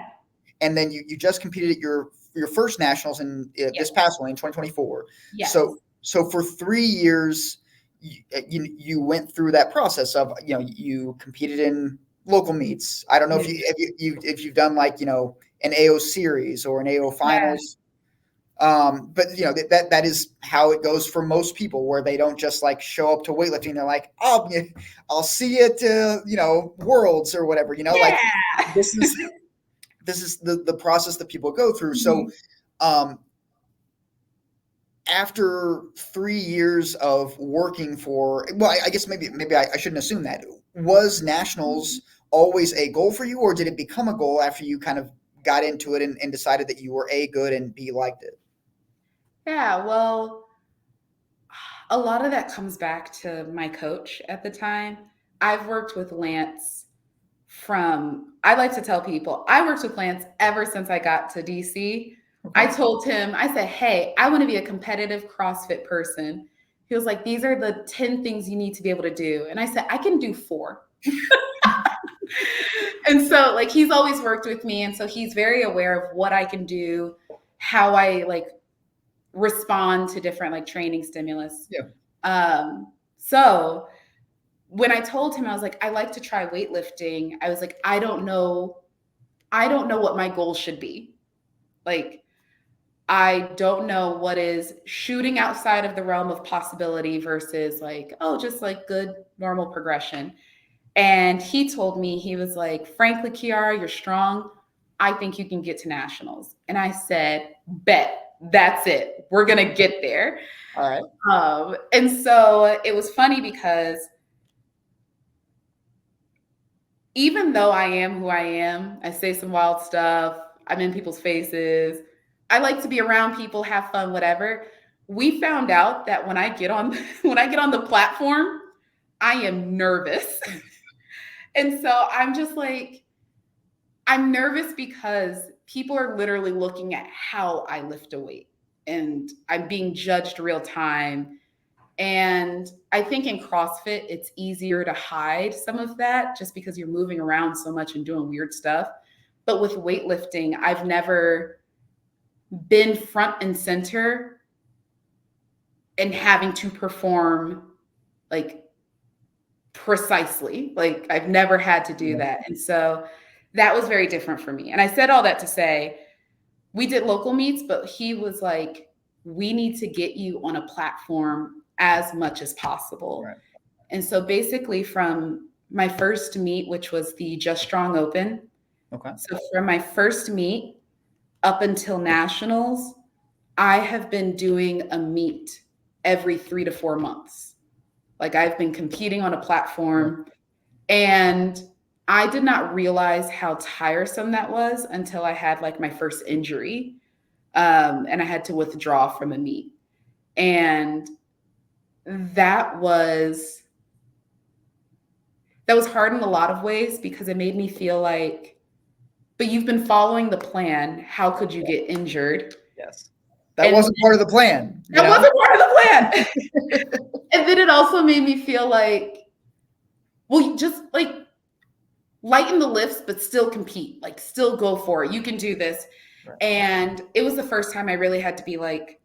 And then you just competed at your first nationals in this past one in 2024. Yes. So for 3 years, you went through that process of, you competed in local meets. I don't know if you've done like, an AO series or an AO finals. But that is how it goes for most people, where they don't just like show up to weightlifting. They're like, oh, I'll see you at Worlds or whatever, like this is the process that people go through. So, after 3 years of working for, well, I guess maybe I shouldn't assume that. Was nationals always a goal for you, or did it become a goal after you kind of got into it and decided that you were A, good, and B, liked it? Yeah, well, a lot of that comes back to my coach at the time. I've worked with Lance I like to tell people, I worked with Lance ever since I got to DC. Okay. I told him, I said, hey, I want to be a competitive CrossFit person. He was like, these are the 10 things you need to be able to do. And I said, I can do 4. And so like, he's always worked with me. And so he's very aware of what I can do, how I like respond to different like training stimulus. Yeah. So when I told him, I was like, I like to try weightlifting. I was like, I don't know what my goal should be. Like, I don't know what is shooting outside of the realm of possibility versus like, oh, just like good, normal progression. And he told me, he was like, frankly, Kiara, you're strong. I think you can get to nationals. And I said, bet, that's it. We're going to get there. All right. And so it was funny because even though I am who I am, I say some wild stuff, I'm in people's faces, I like to be around people, have fun, whatever. We found out that when I get on the platform, I am nervous. And so I'm just like, I'm nervous because people are literally looking at how I lift a weight and I'm being judged real time. And I think in CrossFit, it's easier to hide some of that just because you're moving around so much and doing weird stuff. But with weightlifting, I've never been front and center and having to perform like precisely. Like I've never had to do that. And so that was very different for me. And I said all that to say, we did local meets, but he was like, we need to get you on a platform as much as possible. Right. And so basically from my first meet, which was the Just Strong Open. Okay. So from my first meet up until nationals, I have been doing a meet every 3 to 4 months. Like I've been competing on a platform, and I did not realize how tiresome that was until I had like my first injury. And I had to withdraw from a meet. And that was hard in a lot of ways because it made me feel like, but you've been following the plan. How could you get injured? Yes. That wasn't part of the plan. That wasn't part of the plan. And then it also made me feel like, well, just like lighten the lifts, but still compete, like still go for it. You can do this. Right. And it was the first time I really had to be like,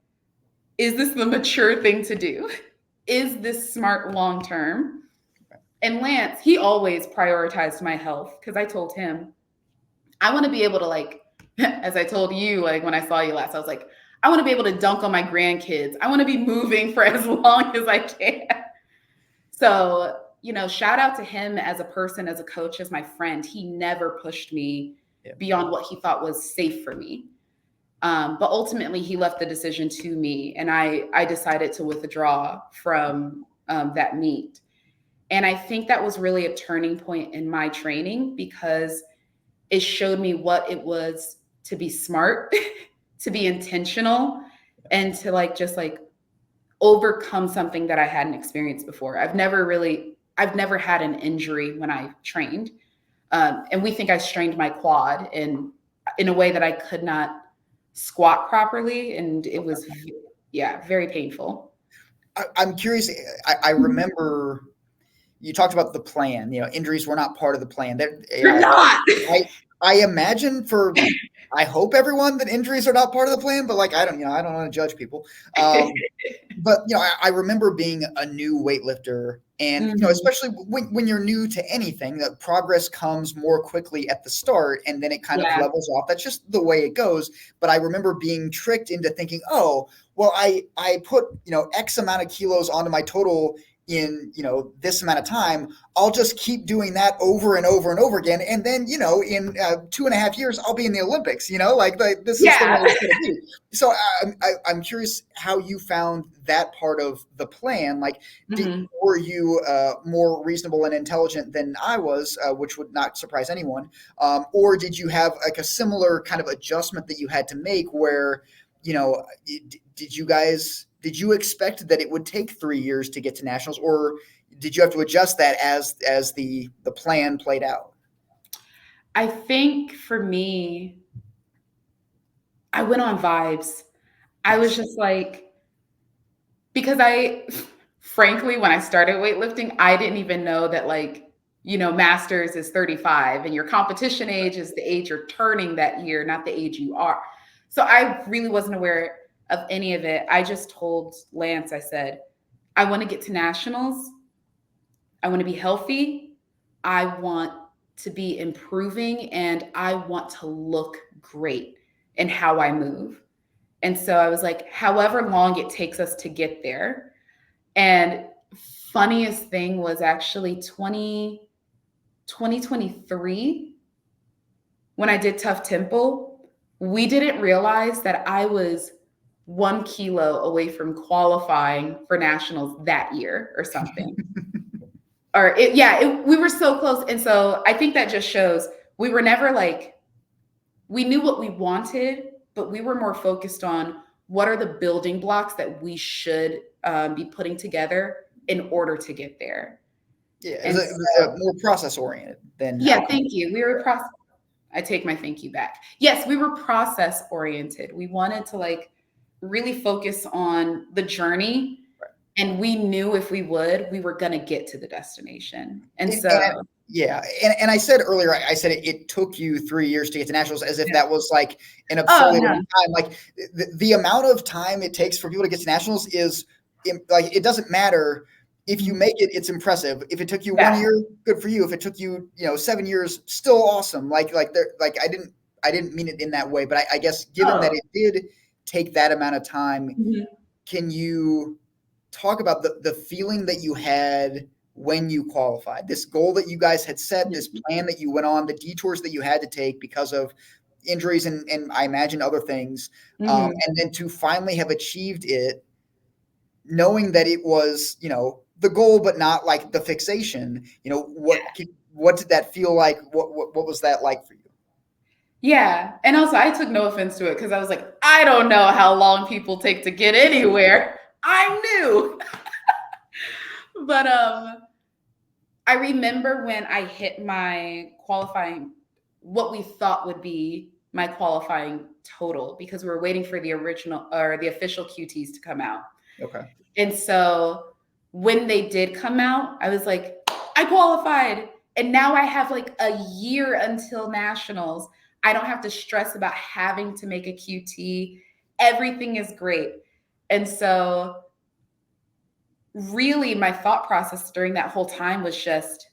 is this the mature thing to do? Is this smart long-term? Okay. And Lance, he always prioritized my health because I told him, I want to be able to like, as I told you, like when I saw you last, I was like, I want to be able to dunk on my grandkids. I want to be moving for as long as I can. So, you know, shout out to him as a person, as a coach, as my friend. He never pushed me beyond what he thought was safe for me. But ultimately, he left the decision to me, and I decided to withdraw from that meet. And I think that was really a turning point in my training because it showed me what it was to be smart, to be intentional, and to like just like overcome something that I hadn't experienced before. I've never had an injury when I trained. And we think I strained my quad in a way that I could not squat properly. And it was, very painful. I'm curious. I remember you talked about the plan, you know, injuries were not part of the plan. They're not. I imagine I hope everyone that injuries are not part of the plan, but like, I don't want to judge people. But, you know, I remember being a new weightlifter and, you know, especially when you're new to anything, that progress comes more quickly at the start and then it kind of levels off. That's just the way it goes. But I remember being tricked into thinking, oh, well, I put, you know, X amount of kilos onto my total in, this amount of time, I'll just keep doing that over and over and over again. And then, in 2.5 years, I'll be in the Olympics, like this is the way it's going to be. So I'm curious how you found that part of the plan. Like, were you more reasonable and intelligent than I was, which would not surprise anyone? Or did you have like a similar kind of adjustment that you had to make where, did you expect that it would take 3 years to get to nationals, or did you have to adjust that as the plan played out? I think for me, I went on vibes. I was just like, because frankly, when I started weightlifting, I didn't even know that masters is 35 and your competition age is the age you're turning that year, not the age you are. So I really wasn't aware of any of it. I just told Lance, I said, I want to get to nationals. I want to be healthy. I want to be improving, and I want to look great in how I move. And so I was like, however long it takes us to get there. And funniest thing was actually 2023, when I did Tough Temple, we didn't realize that I was 1 kilo away from qualifying for nationals that year or something. We were so close. And so I think that just shows we were never we knew what we wanted, but we were more focused on what are the building blocks that we should be putting together in order to get there. Yeah, it was more process oriented than. Yeah, thank you. We were I take my thank you back. Yes, we were process oriented. We wanted to really focus on the journey. Right. And we knew if we were going to get to the destination. And I said earlier, I said it took you 3 years to get to nationals, as if that was like an absurdly long time. Like the amount of time it takes for people to get to nationals is it doesn't matter. If you make it, it's impressive. If it took you 1 year, good for you. If it took you, 7 years, still awesome. I didn't mean it in that way, but I guess given that it did take that amount of time, can you talk about the feeling that you had when you qualified, this goal that you guys had set, this plan that you went on, the detours that you had to take because of injuries and I imagine other things, and then to finally have achieved it, knowing that it was, the goal, but not like the fixation, what did that feel like? What was that like for you? Yeah. And also I took no offense to it because I was like, I don't know how long people take to get anywhere. I'm new. But I remember when I hit my qualifying, what we thought would be my qualifying total, because we were waiting for the official QTs to come out. Okay. And so when they did come out, I was like, I qualified. And now I have a year until nationals. I don't have to stress about having to make a QT. Everything is great. And so really my thought process during that whole time was just,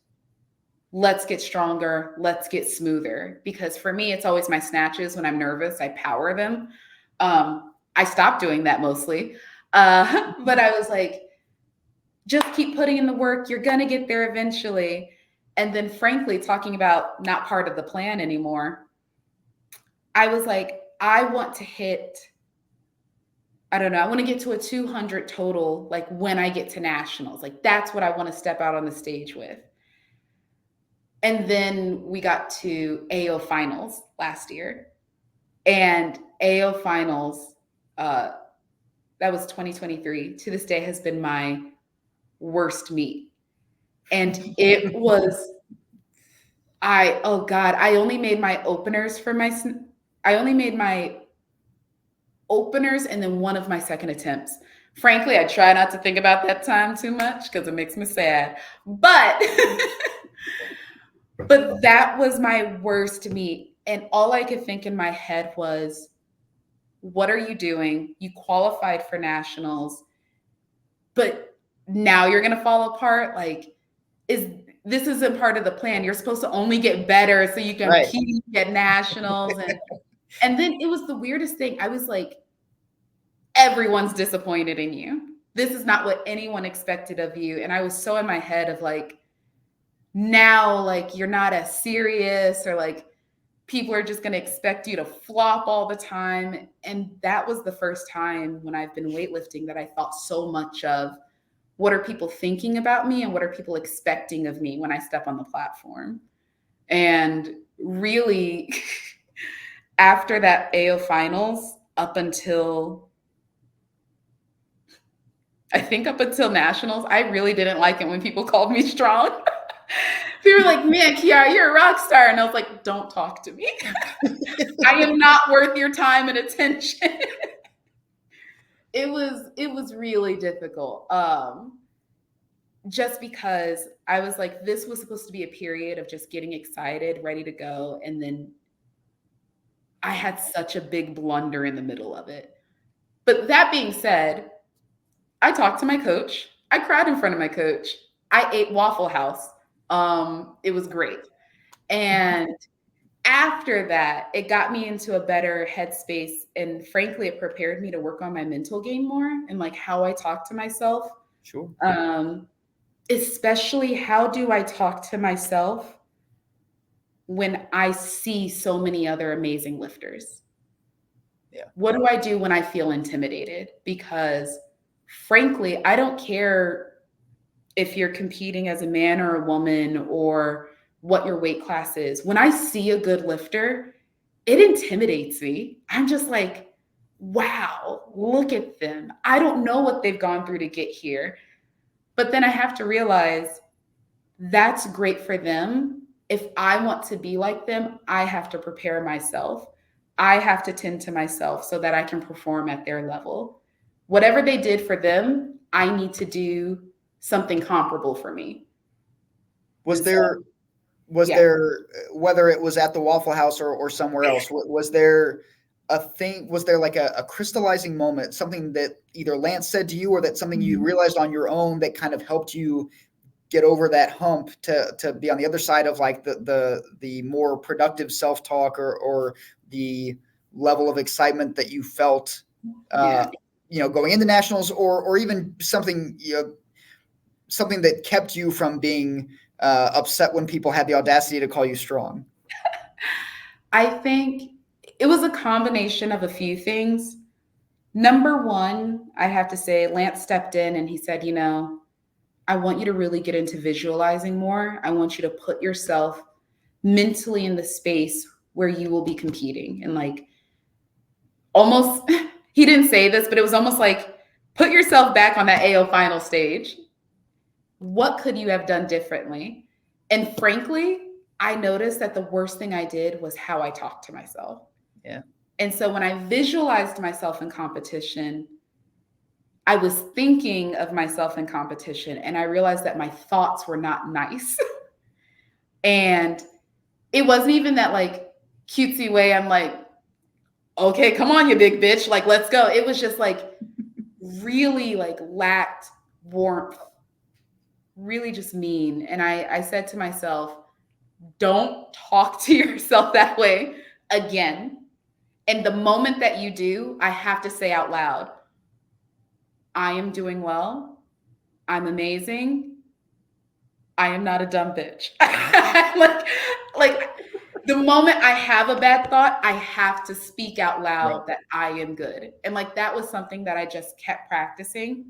let's get stronger, let's get smoother. Because for me, it's always my snatches. When I'm nervous, I power them. I stopped doing that mostly. But I was like, just keep putting in the work. You're going to get there eventually. And then frankly, talking about not part of the plan anymore, I was like, I want to hit, I don't know, I want to get to a 200 total, when I get to nationals. That's what I want to step out on the stage with. And then we got to AO finals last year. And AO finals, that was 2023, to this day has been my worst meet. And it was, I only made my openers and then one of my second attempts. Frankly, I try not to think about that time too much because it makes me sad. But that was my worst meet. And all I could think in my head was, what are you doing? You qualified for nationals, but now you're going to fall apart. This isn't part of the plan. You're supposed to only get better so you can get nationals. And then it was the weirdest thing. I was like, everyone's disappointed in you. this is not what anyone expected of you. And I was so in my head of like, now, like, you're not as serious, or like, people are just going to expect you to flop all the time. And that was the first time when I've been weightlifting that I thought so much of, what are people thinking about me and what are people expecting of me when I step on the platform? And really, after that AO finals, up until nationals, I really didn't like it when people called me strong. People were like, man, Kiara, you're a rock star. And I was like, don't talk to me. I am not worth your time and attention. It was really difficult. Just because I was like, this was supposed to be a period of just getting excited, ready to go. And then I had such a big blunder in the middle of it. But that being said, I talked to my coach. I cried in front of my coach. I ate Waffle House. It was great. And after that, it got me into a better headspace. And frankly, it prepared me to work on my mental game more and like how I talk to myself. Sure. Especially how do I talk to myself when I see so many other amazing lifters? Yeah. What do I do when I feel intimidated? Because frankly, I don't care if you're competing as a man or a woman or what your weight class is. When I see a good lifter, it intimidates me. I'm just like, wow, look at them. I don't know what they've gone through to get here. But then I have to realize that's great for them. If I want to be like them, I have to prepare myself. I have to tend to myself so that I can perform at their level. Whatever they did for them, I need to do something comparable for me. Was there, whether it was at the Waffle House or somewhere else, was there a thing, was there like a crystallizing moment, something that either Lance said to you or that something you realized on your own that kind of helped you get over that hump to be on the other side of like the more productive self-talk or the level of excitement that you felt, going into nationals or even something, something that kept you from being upset when people had the audacity to call you strong? I think it was a combination of a few things. Number one, I have to say, Lance stepped in and he said, I want you to really get into visualizing more. I want you to put yourself mentally in the space where you will be competing. And like almost, he didn't say this, but it was almost like, put yourself back on that AO final stage. What could you have done differently? And frankly, I noticed that the worst thing I did was how I talked to myself. Yeah. And so when I visualized myself in competition, I was thinking of myself in competition and I realized that my thoughts were not nice. And it wasn't even that like cutesy way. I'm like, okay, come on, you big bitch. Like, let's go. It was just like really like lacked warmth, really just mean. And I said to myself, don't talk to yourself that way again. And the moment that you do, I have to say out loud, I am doing well. I'm amazing. I am not a dumb bitch. like the moment I have a bad thought, I have to speak out loud that I am good. And like that was something that I just kept practicing.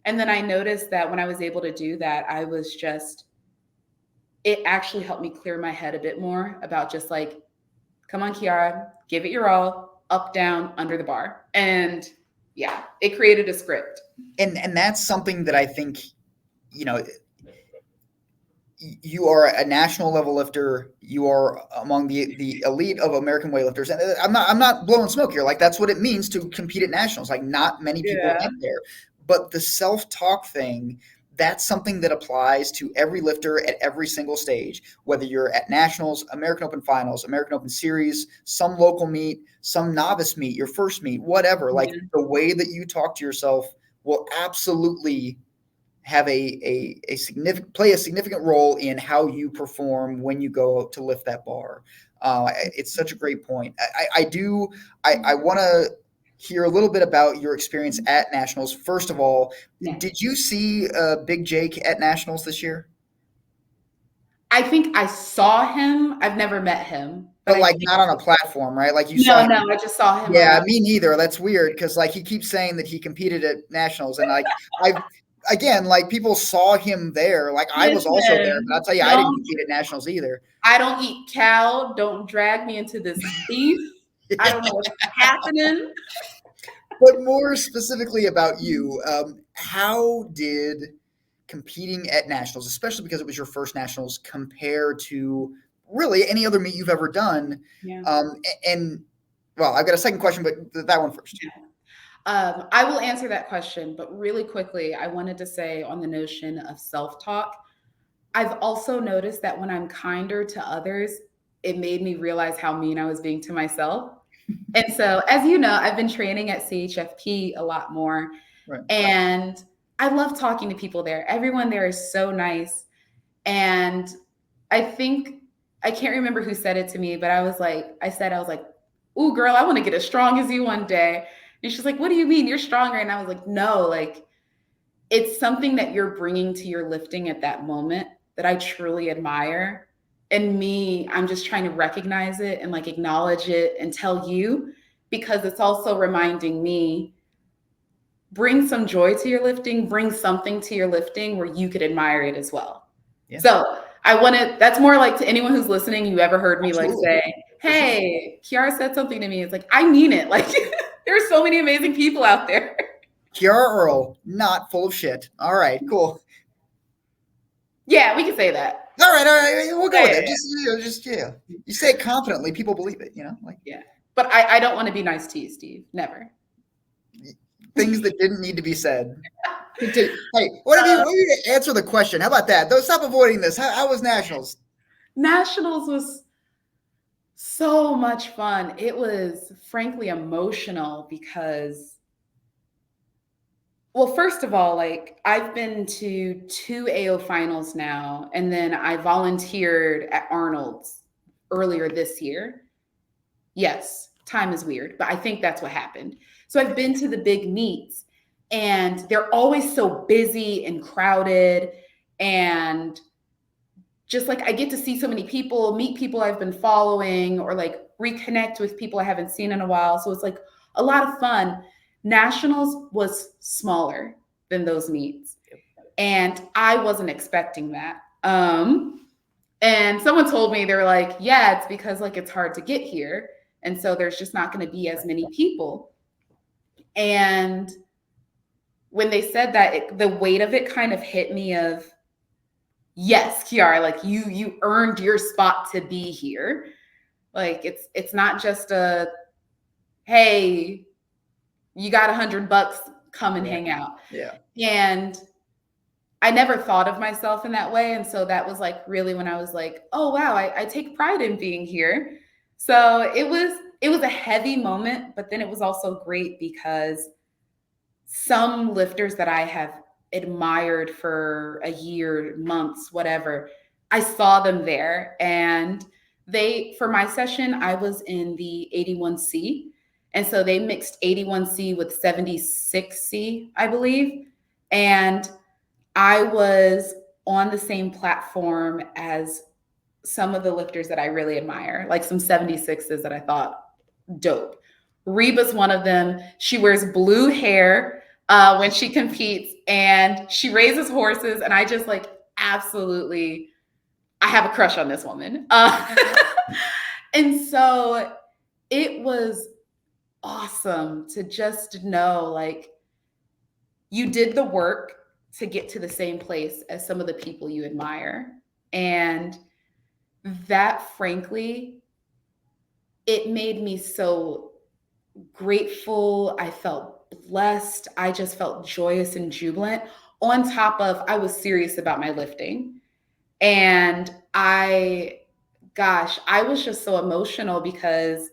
And then I noticed that when I was able to do that, it actually helped me clear my head a bit more about just like, come on, Kiara, give it your all, up, down, under the bar. And yeah, it created a script. And that's something that I think, you are a national level lifter. You are among the elite of American weightlifters. And I'm not blowing smoke here. Like that's what it means to compete at nationals. Like not many people get there, but the self-talk thing, that's something that applies to every lifter at every single stage, whether you're at nationals, American Open finals, American Open series, some local meet, some novice meet, your first meet, whatever. Like the way that you talk to yourself will absolutely have a significant role in how you perform when you go to lift that bar. It's such a great point. I want to hear a little bit about your experience at nationals. First of all, Yeah. did you see Big Jake at nationals this year? I think I saw him. I've never met him, But I like think, not on a platform, right? Like you saw no, him. I just saw him Yeah, around. me neither. That's weird because like he keeps saying that he competed at nationals, and like I, again, like people saw him there. Like I was also there, but I'll tell you, I didn't compete at nationals either. I don't eat cow. Don't drag me into this beef. I don't know what's happening. But more specifically about you, how did competing at nationals, especially because it was your first nationals, compare to really any other meet you've ever done? Yeah. And well, I've got a second question, but that one first. Yeah. I will answer that question, but really quickly, I wanted to say on the notion of self-talk, I've also noticed that when I'm kinder to others, it made me realize how mean I was being to myself. And so, as you know, I've been training at CHFP a lot more. Right. And I love talking to people there. Everyone there is so nice. And I think, I can't remember who said it to me, but I was like, ooh, girl, I want to get as strong as you one day. And she's like, what do you mean? You're stronger. And I was like, no, like, it's something that you're bringing to your lifting at that moment that I truly admire. And me, I'm just trying to recognize it and like acknowledge it and tell you, because it's also reminding me, bring some joy to your lifting, bring something to your lifting where you could admire it as well. Yeah. So I want to, that's more like to anyone who's listening, you ever heard me like say, hey, Kiara said something to me. It's like, I mean it. Like there's so many amazing people out there. Kiara Earle, not full of shit. All right, cool. Yeah, we can say that. All right, we'll go with it. Just you say it confidently, people believe it. Like yeah. But I don't want to be nice to you, Steve. Never. Things that didn't need to be said. Hey, what if you answer the question? How about that? Don't stop avoiding this. How was nationals? Nationals was so much fun. It was frankly emotional because, well, first of all, like I've been to 2 AO finals now, and then I volunteered at Arnold's earlier this year. Yes, time is weird, but I think that's what happened. So I've been to the big meets, and they're always so busy and crowded, and just like I get to see so many people, meet people I've been following, or like reconnect with people I haven't seen in a while. So it's like a lot of fun. Nationals was smaller than those meets, and I wasn't expecting that. And someone told me, they were like, yeah, it's because like it's hard to get here, and so there's just not going to be as many people. And when they said that, the weight of it kind of hit me of, yes, Kiara, like you earned your spot to be here. Like it's not just a, hey, you got $100, come and hang out. Yeah. And I never thought of myself in that way. And so that was like really when I was like, oh wow, I take pride in being here. So it was a heavy moment, but then it was also great because some lifters that I have admired for a year, months, whatever, I saw them there. And for my session, I was in the 81C. And so they mixed 81C with 76C, I believe. And I was on the same platform as some of the lifters that I really admire, like some 76s that I thought dope. Reba's one of them. She wears blue hair when she competes, and she raises horses. And I just like absolutely, I have a crush on this woman. And so it was awesome to just know like you did the work to get to the same place as some of the people you admire. And that, frankly, it made me so grateful. I felt blessed. I just felt joyous and jubilant. On top of, I was serious about my lifting. And I was just so emotional because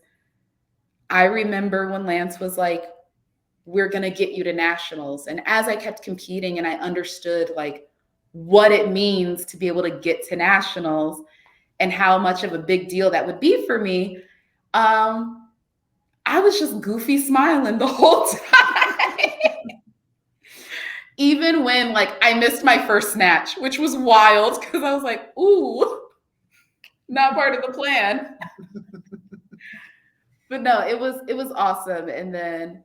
I remember when Lance was like, we're going to get you to nationals. And as I kept competing and I understood like what it means to be able to get to nationals and how much of a big deal that would be for me, I I was just goofy smiling the whole time. Even when like I missed my first snatch, which was wild because I was like, ooh, not part of the plan. But no, it was awesome. And then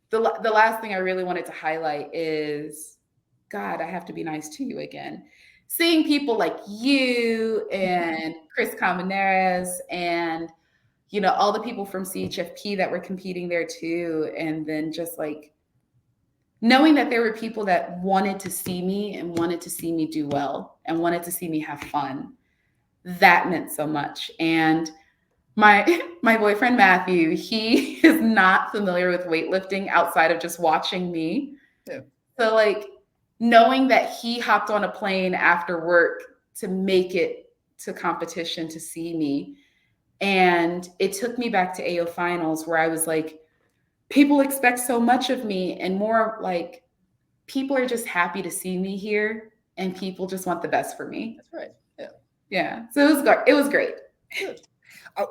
the last thing I really wanted to highlight is, God, I have to be nice to you again. Seeing people like you and Chris Comaneres and, you know, all the people from CHFP that were competing there too. And then just like knowing that there were people that wanted to see me and wanted to see me do well and wanted to see me have fun. That meant so much. And my boyfriend Matthew, he is not familiar with weightlifting outside of just watching me. Yeah. So like knowing that he hopped on a plane after work to make it to competition to see me. And it took me back to AO finals where I was like, people expect so much of me, and more like people are just happy to see me here and people just want the best for me. That's right. Yeah. Yeah. So it was great. Good.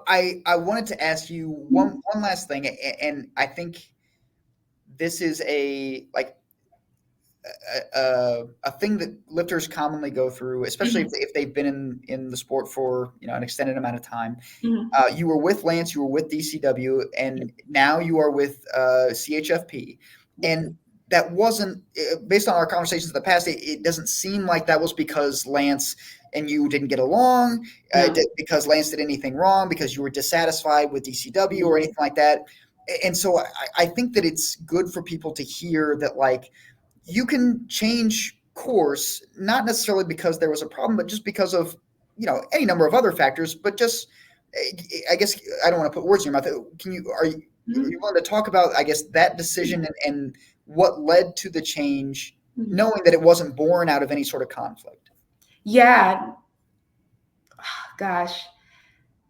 I wanted to ask you one last thing, and I think this is a thing that lifters commonly go through, especially if they've been in the sport for an extended amount of time. You were with Lance, you were with DCW, and now you are with CHFP, and that wasn't based on our conversations in the past. It doesn't seem like that was because Lance and you didn't get along, because Lance did anything wrong, because you were dissatisfied with DCW or anything like that. And so I think that it's good for people to hear that, like, you can change course, not necessarily because there was a problem, but just because of, any number of other factors. But just, I guess, I don't want to put words in your mouth. Are you willing to talk about, I guess, that decision and what led to the change, knowing that it wasn't born out of any sort of conflict? Yeah. Gosh.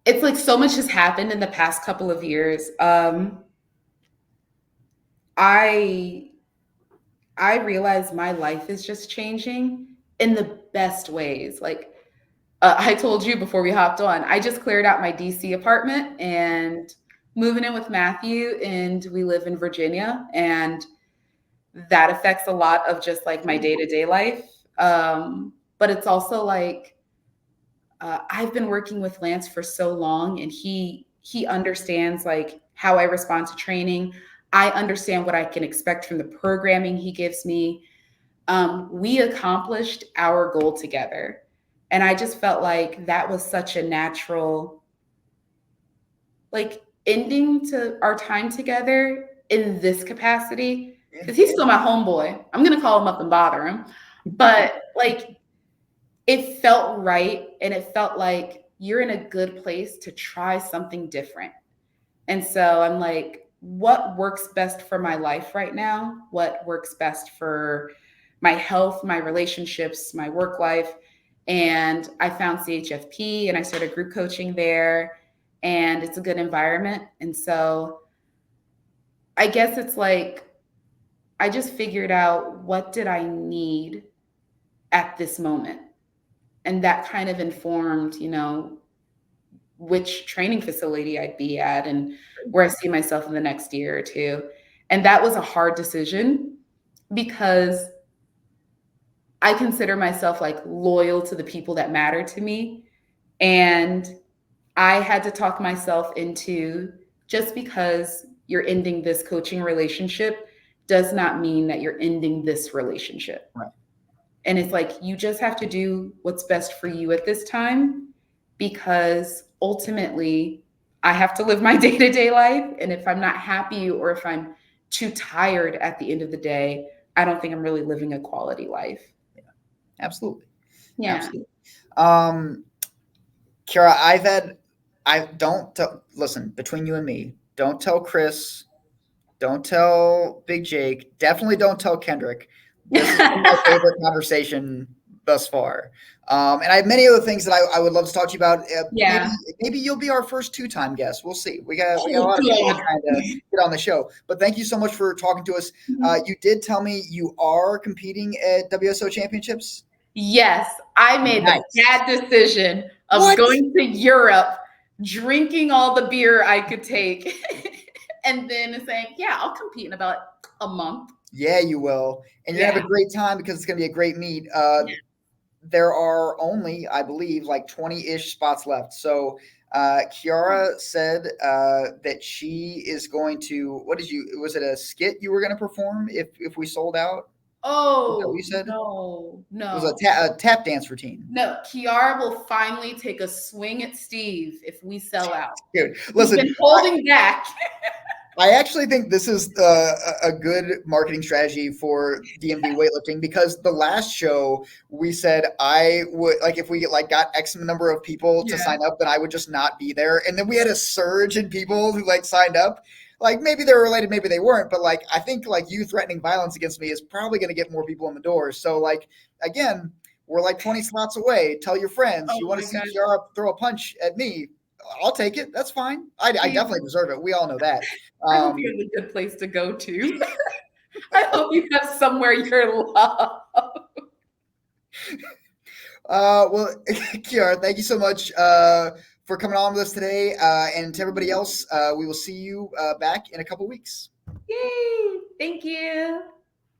It's like so much has happened in the past couple of years. I realize my life is just changing in the best ways. Like I told you before we hopped on, I just cleared out my DC apartment and moving in with Matthew, and we live in Virginia, and that affects a lot of just like my day-to-day life. But it's also like, I've been working with Lance for so long, and he understands like how I respond to training. I understand what I can expect from the programming he gives me. We accomplished our goal together. And I just felt like that was such a natural, like, ending to our time together in this capacity. Because he's still my homeboy. I'm going to call him up and bother him. But like, it felt right. And it felt like you're in a good place to try something different. And so I'm like, what works best for my life right now? What works best for my health, my relationships, my work life? And I found CHFP and I started group coaching there, and it's a good environment. And so I guess it's like, I just figured out what did I need at this moment. And that kind of informed, which training facility I'd be at and where I see myself in the next year or two. And that was a hard decision because I consider myself like loyal to the people that matter to me. And I had to talk myself into, just because you're ending this coaching relationship does not mean that you're ending this relationship. Right. And it's like, you just have to do what's best for you at this time, because ultimately I have to live my day-to-day life. And if I'm not happy, or if I'm too tired at the end of the day, I don't think I'm really living a quality life. Yeah, absolutely. Yeah. Absolutely. Kiara, listen, between you and me, don't tell Chris, don't tell Big Jake, definitely don't tell Kendrick. This is my favorite conversation thus far. And I have many other things that I would love to talk to you about. Maybe you'll be our first two-time guest. We'll see. We got a lot of people trying to get on the show. But thank you so much for talking to us. You did tell me you are competing at WSO Championships. Yes, I made the bad decision of going to Europe, drinking all the beer I could take, and then saying, yeah, I'll compete in about a month. Yeah, you will. And you're going to have a great time because it's going to be a great meet. There are only, I believe, like 20-ish spots left. So Kiara said that she is going to, was it a skit you were going to perform if we sold out? Is that what Oh, you said? no. It was a tap dance routine. No, Kiara will finally take a swing at Steve if we sell out. Dude, He's listen, been holding back. I actually think this is a good marketing strategy for DMV weightlifting because the last show we said I would like if we like got X number of people to sign up, then I would just not be there, and then we had a surge in people who like signed up. Like maybe they were related, maybe they weren't, but like I think like you threatening violence against me is probably going to get more people in the door. So like again, we're like 20 slots away. Tell your friends you want to see Kiara throw a punch at me. I'll take it. That's fine. I definitely deserve it. We all know that. I hope you have a good place to go to. I hope you have somewhere you're loved. Well, Kiara, thank you so much for coming on with us today. And to everybody else, we will see you back in a couple weeks. Yay! Thank you.